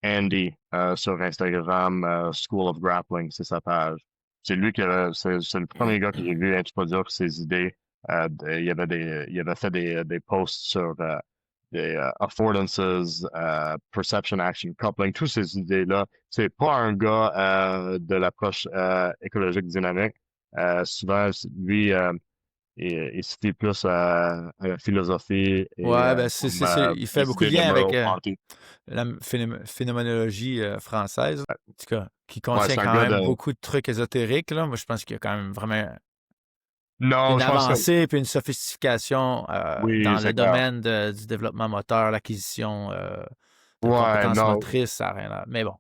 S2: Andy sur Instagram, School of Grappling, c'est sa page. C'est le premier gars que j'ai vu introduire ses idées. Il avait fait des posts sur des affordances, perception action coupling, toutes ces idées-là. C'est pas un gars de l'approche écologique dynamique. Souvent, lui, il se fie plus à la philosophie et
S1: Ouais, ben il fait
S2: les
S1: beaucoup de
S2: idées de
S1: liens avec
S2: Merleau-Ponty.
S1: la phénoménologie française, en tout cas, qui
S2: Ouais,
S1: contient
S2: c'est un
S1: quand
S2: gars
S1: même
S2: de...
S1: beaucoup de trucs ésotériques. Là. Moi, je pense qu'il y a quand même vraiment
S2: Non,
S1: une
S2: je pense que
S1: avancée et une sophistication
S2: oui,
S1: dans le
S2: c'est clair.
S1: domaine du développement moteur, l'acquisition de
S2: Ouais,
S1: compétences
S2: non,
S1: motrices, ça n'a rien à... Mais bon.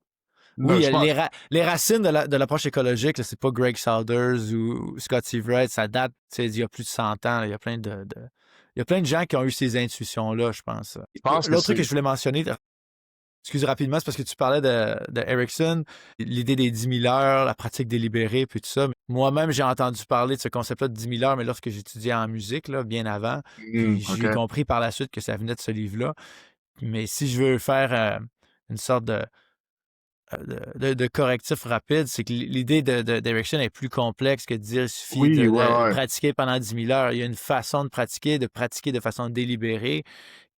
S2: non,
S1: Oui,
S2: je pense,
S1: les racines de l'approche écologique, là, c'est pas Greg Saunders ou Scott Severide, ça date, tu sais, d'il y a plus de 100 ans. Là. Il y a plein de gens qui ont eu ces intuitions-là, je pense.
S2: je pense que
S1: L'autre truc que
S2: c'est,
S1: je voulais mentionner, excuse rapidement, c'est parce que tu parlais de Erickson, l'idée des 10 000 heures, la pratique délibérée, puis tout ça. Moi-même, j'ai entendu parler de ce concept-là de 10 000 heures, mais lorsque j'étudiais en musique, là, bien avant, puis
S2: OK.
S1: j'ai compris par la suite que ça venait de ce livre-là. Mais si je veux faire une sorte de correctif rapide, c'est que l'idée d'Erickson est plus complexe que de dire qu'il suffit
S2: Oui, ouais,
S1: de
S2: ouais.
S1: pratiquer pendant 10 000 heures. Il y a une façon de pratiquer de façon délibérée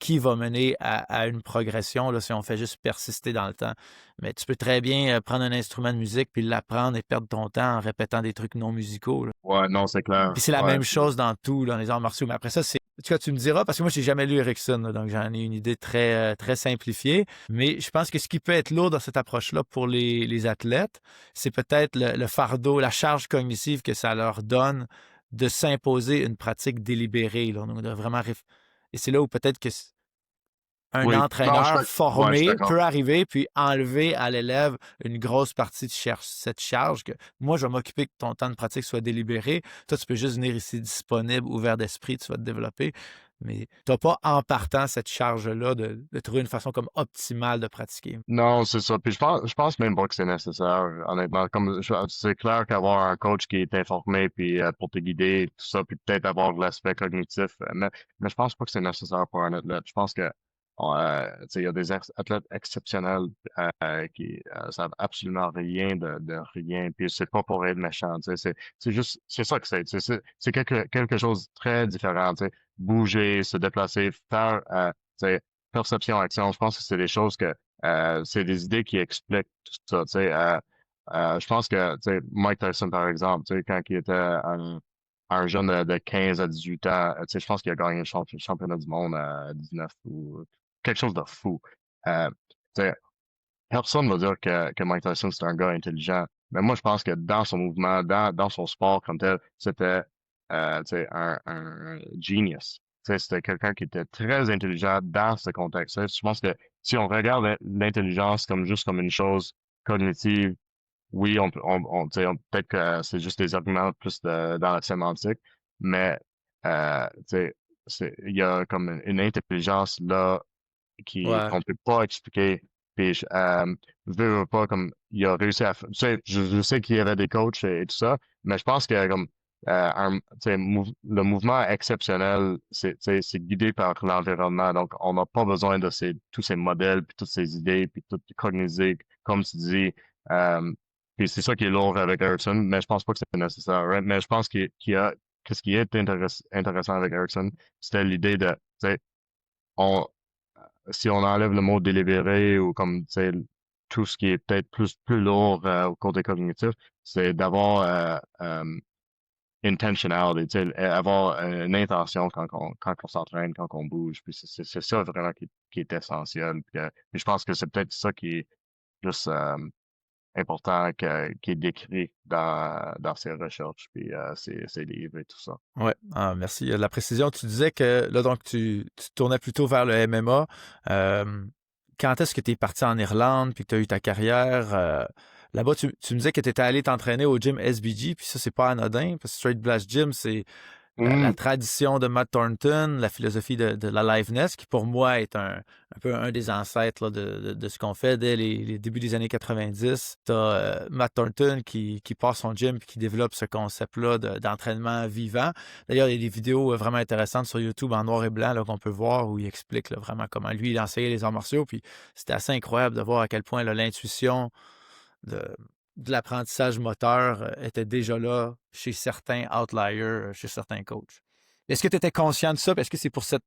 S1: qui va mener à une progression là, si on fait juste persister dans le temps. Mais tu peux très bien prendre un instrument de musique puis l'apprendre et perdre ton temps en répétant des trucs non musicaux. Là.
S2: Ouais, non, c'est clair.
S1: Puis c'est la
S2: Ouais,
S1: même chose dans tout, dans les arts martiaux. Mais après ça, c'est. En tout cas, tu me diras, parce que moi, j'ai jamais lu Erickson, là, donc j'en ai une idée très simplifiée. Mais je pense que ce qui peut être lourd dans cette approche-là pour les athlètes, c'est peut-être le fardeau, la charge cognitive que ça leur donne de s'imposer une pratique délibérée. Là, donc de vraiment Et c'est là où peut-être que un
S2: oui. Non,
S1: entraîneur
S2: ouais, je suis
S1: formé
S2: d'accord.
S1: peut arriver puis enlever à l'élève une grosse partie de cette charge que moi, je vais m'occuper que ton temps de pratique soit délibéré. Toi, tu peux juste venir ici disponible, ouvert d'esprit, tu vas te développer. Mais tu n'as pas en partant cette charge-là de trouver une façon comme optimale de pratiquer.
S2: Non, c'est ça. Puis je pense même pas que c'est nécessaire, honnêtement. C'est clair qu'avoir un coach qui est informé puis pour te guider, tout ça, puis peut-être avoir de l'aspect cognitif, mais je pense pas que c'est nécessaire pour un athlète. Je pense que tu sais, il y a des athlètes exceptionnels qui savent absolument rien de rien. Puis c'est pas pour être méchant. Tu sais, c'est juste c'est ça que c'est. Tu sais, c'est quelque chose de très différent. Tu sais, bouger, se déplacer, faire tu sais, perception, action. Je pense que c'est des choses que c'est des idées qui expliquent tout ça. Tu sais, je pense que tu sais, Mike Tyson, par exemple, tu sais, quand il était un jeune de 15 à 18 ans, tu sais, je pense qu'il a gagné le championnat du monde à 19 ou quelque chose de fou. Euh, tu sais, personne va dire que Mike Tyson, c'est un gars intelligent. Mais moi, je pense que dans son mouvement, dans son sport comme tel, c'était tu sais, un genius. Tu sais, c'était quelqu'un qui était très intelligent dans ce contexte-là. Je pense que si on regarde l'intelligence comme juste comme une chose cognitive, oui, tu sais, peut-être que c'est juste des arguments plus dans la sémantique, mais tu sais, il y a comme une intelligence là qui
S1: Ouais.
S2: qu'on peut pas expliquer. Puis veux pas comme il a réussi à tu sais, je sais qu'il y avait des coachs et tout ça, mais je pense que comme tu sais, le mouvement exceptionnel, tu sais, c'est guidé par l'environnement. Donc, on n'a pas besoin de tous ces modèles, puis toutes ces idées, puis tout cogniser, comme tu dis. Euh, puis c'est ça qui est lourd avec Ericsson, mais je pense pas que c'est nécessaire. Right? Mais je pense qu'il y a, qu'est-ce qui est intéressant avec Ericsson, c'était l'idée de, tu sais, on, si on enlève le mot délibéré ou comme tu sais tout ce qui est peut-être plus lourd au côté cognitif, c'est d'avoir intentionality, tu sais, avoir une intention quand on s'entraîne, quand on bouge. Puis c'est ça vraiment qui est essentiel. Puis je pense que c'est peut-être ça qui est juste important qui est décrit dans ses recherches puis ses livres et tout ça.
S1: Ouais, ah, merci. Il y a de la précision. Tu disais que là, donc, tu te tournais plutôt vers le MMA. Euh, Quand est-ce que tu es parti en Irlande puis que tu as eu ta carrière? Là-bas, tu me disais que tu étais allé t'entraîner au gym SBG, puis ça, c'est pas anodin, parce que Straight Blast Gym, c'est la
S2: Mhm.
S1: tradition de Matt Thornton, la philosophie de la liveness, qui pour moi est un peu un des ancêtres là, de ce qu'on fait dès les débuts des années 90. Tu as Matt Thornton qui part son gym et qui développe ce concept-là d'entraînement vivant. D'ailleurs, il y a des vidéos vraiment intéressantes sur YouTube en noir et blanc là, qu'on peut voir où il explique là, vraiment comment lui, il enseignait les arts martiaux. Puis c'était assez incroyable de voir à quel point là, l'intuition de, de l'apprentissage moteur était déjà là chez certains outliers, chez certains coachs. Est-ce que tu étais conscient de ça? Est-ce que c'est pour cette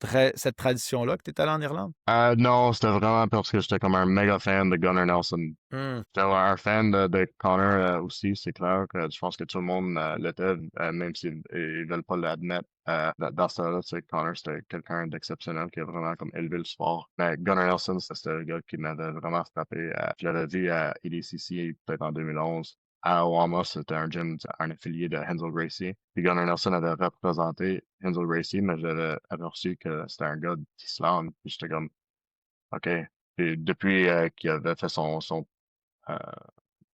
S1: tradition-là que tu es allé en Irlande?
S2: Non, c'était vraiment parce que j'étais comme un méga fan de Gunnar Nelson.
S1: Hmm.
S2: J'étais un fan de Connor aussi, c'est clair que je pense que tout le monde l'était, même s'ils ils veulent pas l'admettre. Dans ce temps-là, c'est Connor, c'était quelqu'un d'exceptionnel qui a vraiment comme élevé le sport. Mais Gunnar Nelson, c'était le gars qui m'avait vraiment frappé. Je l'avais vu à EDCC peut-être en 2011. À Oama, c'était un gym, un affilié de Hensel Gracie. Puis Gunnar Nelson avait représenté Hensel Gracie, mais j'avais aperçu que c'était un gars d'Islande. Puis j'étais comme, OK. Et depuis qu'il avait fait son euh,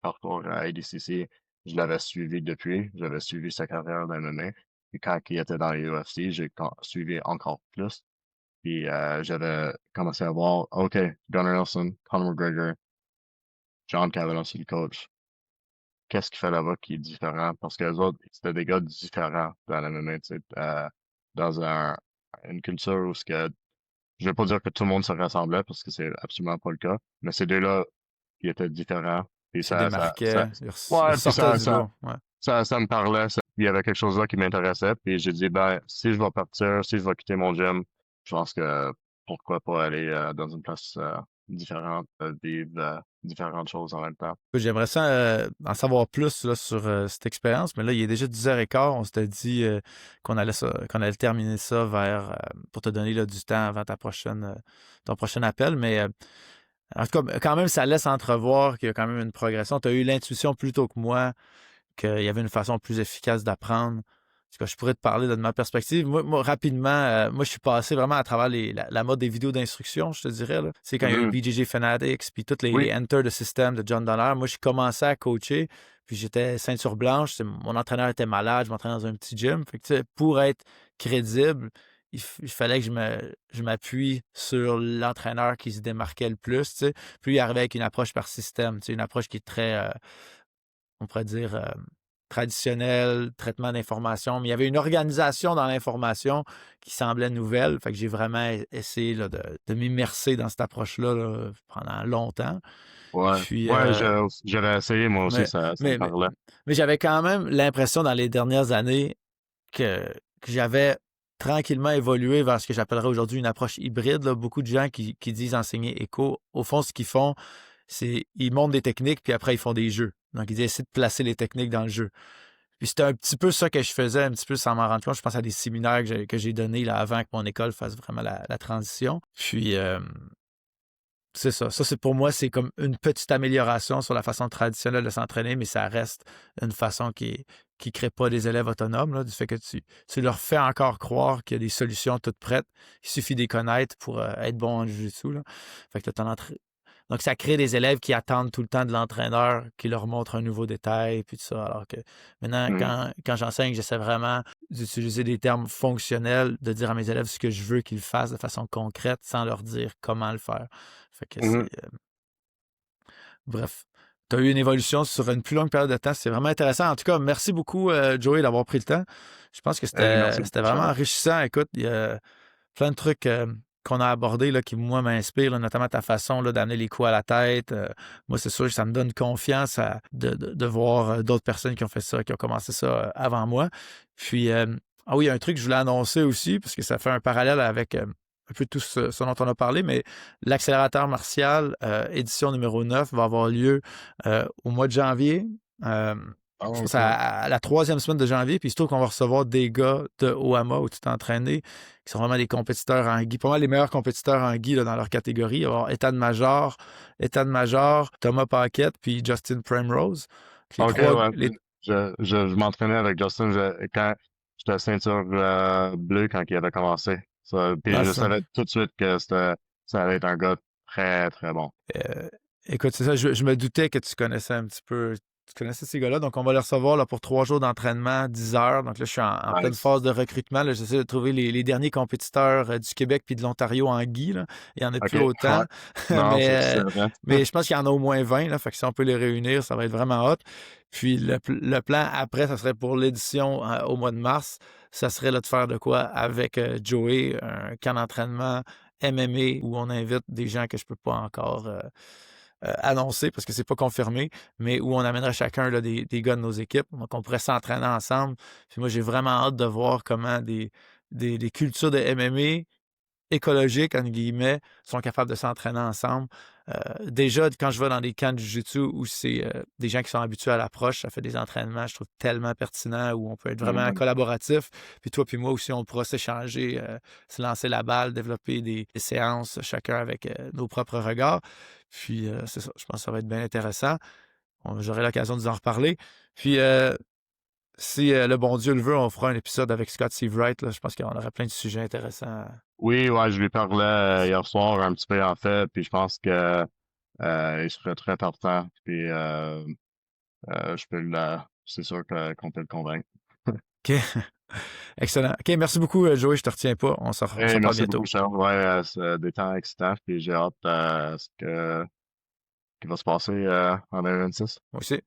S2: parcours à ADCC, je l'avais suivi depuis. J'avais suivi sa carrière d'MMA. Et quand il était dans les UFC, j'ai suivi encore plus. Puis j'avais commencé à voir, OK, Gunnar Nelson, Conor McGregor, John Kavanagh, c'est le coach. Qu'est-ce qu'il fait là-bas qui est différent? Parce que les autres, c'était des gars différents dans la MMA, tu sais, dans une culture où ce que, je vais pas dire que tout le monde se ressemblait parce que c'est absolument pas le cas, mais ces deux-là, ils étaient différents. Et
S1: Il se démarquait, il
S2: ouais, puis
S1: ressortait du lot. Ouais.
S2: ça me parlait. Il y avait quelque chose là qui m'intéressait. Puis j'ai dit, ben, si je vais partir, si je vais quitter mon gym, je pense que pourquoi pas aller dans une place différente, vivre différentes choses en même temps.
S1: J'aimerais ça en savoir plus là, sur cette expérience, mais là, il est déjà 10h15. On s'était dit qu'on allait terminer ça pour te donner là, du temps avant ton prochain appel. Mais en tout cas, quand même, ça laisse entrevoir qu'il y a quand même une progression. Tu as eu l'intuition plus tôt que moi qu'il y avait une façon plus efficace d'apprendre. En tout cas, je pourrais te parler de ma perspective. Moi rapidement, moi, je suis passé vraiment à travers la mode des vidéos d'instruction, je te dirais. Là. C'est quand il y a eu
S2: Mhm.
S1: BJJ Fanatics, puis tous les
S2: Oui,
S1: Enter the System de John Donner. Moi, je commençais à coacher, puis j'étais ceinture blanche. Mon entraîneur était malade, je m'entraînais dans un petit gym. Fait que, tu sais, pour être crédible, il fallait que je m'appuie sur l'entraîneur qui se démarquait le plus. Tu sais. Puis il arrivait avec une approche par système, tu sais, une approche qui est très on pourrait dire, traditionnel, traitement d'information, mais il y avait une organisation dans l'information qui semblait nouvelle. Fait que j'ai vraiment essayé là, de m'immerser dans cette approche-là là, pendant longtemps.
S2: ouais.
S1: Puis,
S2: Ouais, j'avais essayé, moi aussi,
S1: mais,
S2: ça me
S1: mais, mais,
S2: parlait.
S1: mais j'avais quand même l'impression dans les dernières années que, que j'avais tranquillement évolué vers ce que j'appellerais aujourd'hui une approche hybride. Là. Beaucoup de gens qui disent enseigner éco, au fond, ce qu'ils font, c'est ils montrent des techniques, puis après, ils font des jeux. Donc, ils essaient de placer les techniques dans le jeu. Puis c'était un petit peu ça que je faisais, un petit peu sans m'en rendre compte. Je pense à des séminaires que j'ai donnés là, avant que mon école fasse vraiment la transition. Puis, c'est ça. Ça, c'est pour moi, c'est comme une petite amélioration sur la façon traditionnelle de s'entraîner, mais ça reste une façon qui crée pas des élèves autonomes, là, du fait que tu leur fais encore croire qu'il y a des solutions toutes prêtes. Il suffit de les connaître pour être bon en jiu-jitsu. Là. Fait que donc, ça crée des élèves qui attendent tout le temps de l'entraîneur, qui leur montre un nouveau détail, puis tout ça. Alors que maintenant,
S2: Mhm.
S1: quand j'enseigne, j'essaie vraiment d'utiliser des termes fonctionnels, de dire à mes élèves ce que je veux qu'ils fassent de façon concrète, sans leur dire comment le faire. Fait que
S2: Mhm.
S1: bref. Tu as eu une évolution sur une plus longue période de temps. C'est vraiment intéressant. En tout cas, merci beaucoup, Joey, d'avoir pris le temps. Je pense que
S2: Hey, merci
S1: c'était
S2: beaucoup,
S1: vraiment
S2: Charles.
S1: enrichissant. Écoute, il y a plein de trucs qu'on a abordés là, qui, moi, m'inspirent, là, notamment ta façon là, d'amener les coups à la tête. Moi, c'est sûr que ça me donne confiance de voir d'autres personnes qui ont fait ça, qui ont commencé ça avant moi. Puis, ah oui, il y a un truc que je voulais annoncer aussi, parce que ça fait un parallèle avec un peu tout ce dont on a parlé, mais l'accélérateur martial, édition numéro 9, va avoir lieu au mois de janvier. Euh, je
S2: Oh,
S1: pense
S2: cool.
S1: à la troisième semaine de janvier, puis il se trouve qu'on va recevoir des gars de Oama où tu t'es entraîné, qui sont vraiment des compétiteurs en gi, pas mal les meilleurs compétiteurs en gi là, dans leur catégorie. Il va y avoir Ethan Major, Thomas Paquette, puis Justin Primrose. Les
S2: Ok,
S1: trois,
S2: ouais.
S1: les,
S2: Je m'entraînais avec Justin quand j'étais ceinture bleue quand il avait commencé. Puis
S1: ah,
S2: je
S1: ça.
S2: savais tout de suite que ça allait être un gars très, très bon.
S1: Euh, écoute, c'est ça, je me doutais que tu connaissais un petit peu, tu connaissais ces gars-là, donc on va les recevoir là, pour 3 jours d'entraînement, 10 heures. Donc là, je suis en pleine
S2: Nice.
S1: phase de recrutement. Là, j'essaie de trouver les derniers compétiteurs du Québec puis de l'Ontario en gi. Là. Il n'y en a
S2: Ok,
S1: plus
S2: ouais.
S1: autant,
S2: Non, c'est
S1: mais,
S2: vrai.
S1: mais je pense qu'il y en a au moins 20. Là, fait que si on peut les réunir, ça va être vraiment hot. Puis le plan après, ça serait pour l'édition au mois de mars, ça serait là, de faire de quoi avec Joey, un camp d'entraînement MMA où on invite des gens que je peux pas encore annoncer parce que c'est pas confirmé, mais où on amènerait chacun là, des gars de nos équipes. Donc, on pourrait s'entraîner ensemble. Puis moi, j'ai vraiment hâte de voir comment des cultures de MMA écologiques, entre guillemets, sont capables de s'entraîner ensemble. Déjà, quand je vais dans des camps de jiu-jitsu où c'est des gens qui sont habitués à l'approche, ça fait des entraînements, je trouve, tellement pertinents, où on peut être vraiment
S2: Mhm.
S1: collaboratif. Puis toi puis moi aussi, on pourra s'échanger, se lancer la balle, développer des séances, chacun avec nos propres regards. Puis c'est ça, je pense que ça va être bien intéressant. J'aurai l'occasion de vous en reparler. Puis Si le bon Dieu le veut, on fera un épisode avec Scott Seavright. Là. Je pense qu'on aurait plein de sujets intéressants.
S2: Oui, ouais, je lui parlais hier soir un petit peu en fait, puis je pense que il serait très partant. Puis je peux c'est sûr qu'on peut le convaincre.
S1: OK. Excellent. OK, merci beaucoup, Joey. Je te retiens pas. On se
S2: Et
S1: reparle
S2: merci
S1: bientôt.
S2: beaucoup, Charles. Ouais, c'est des temps excitants, puis j'ai hâte à ce qui va se passer en 2026.
S1: Moi aussi.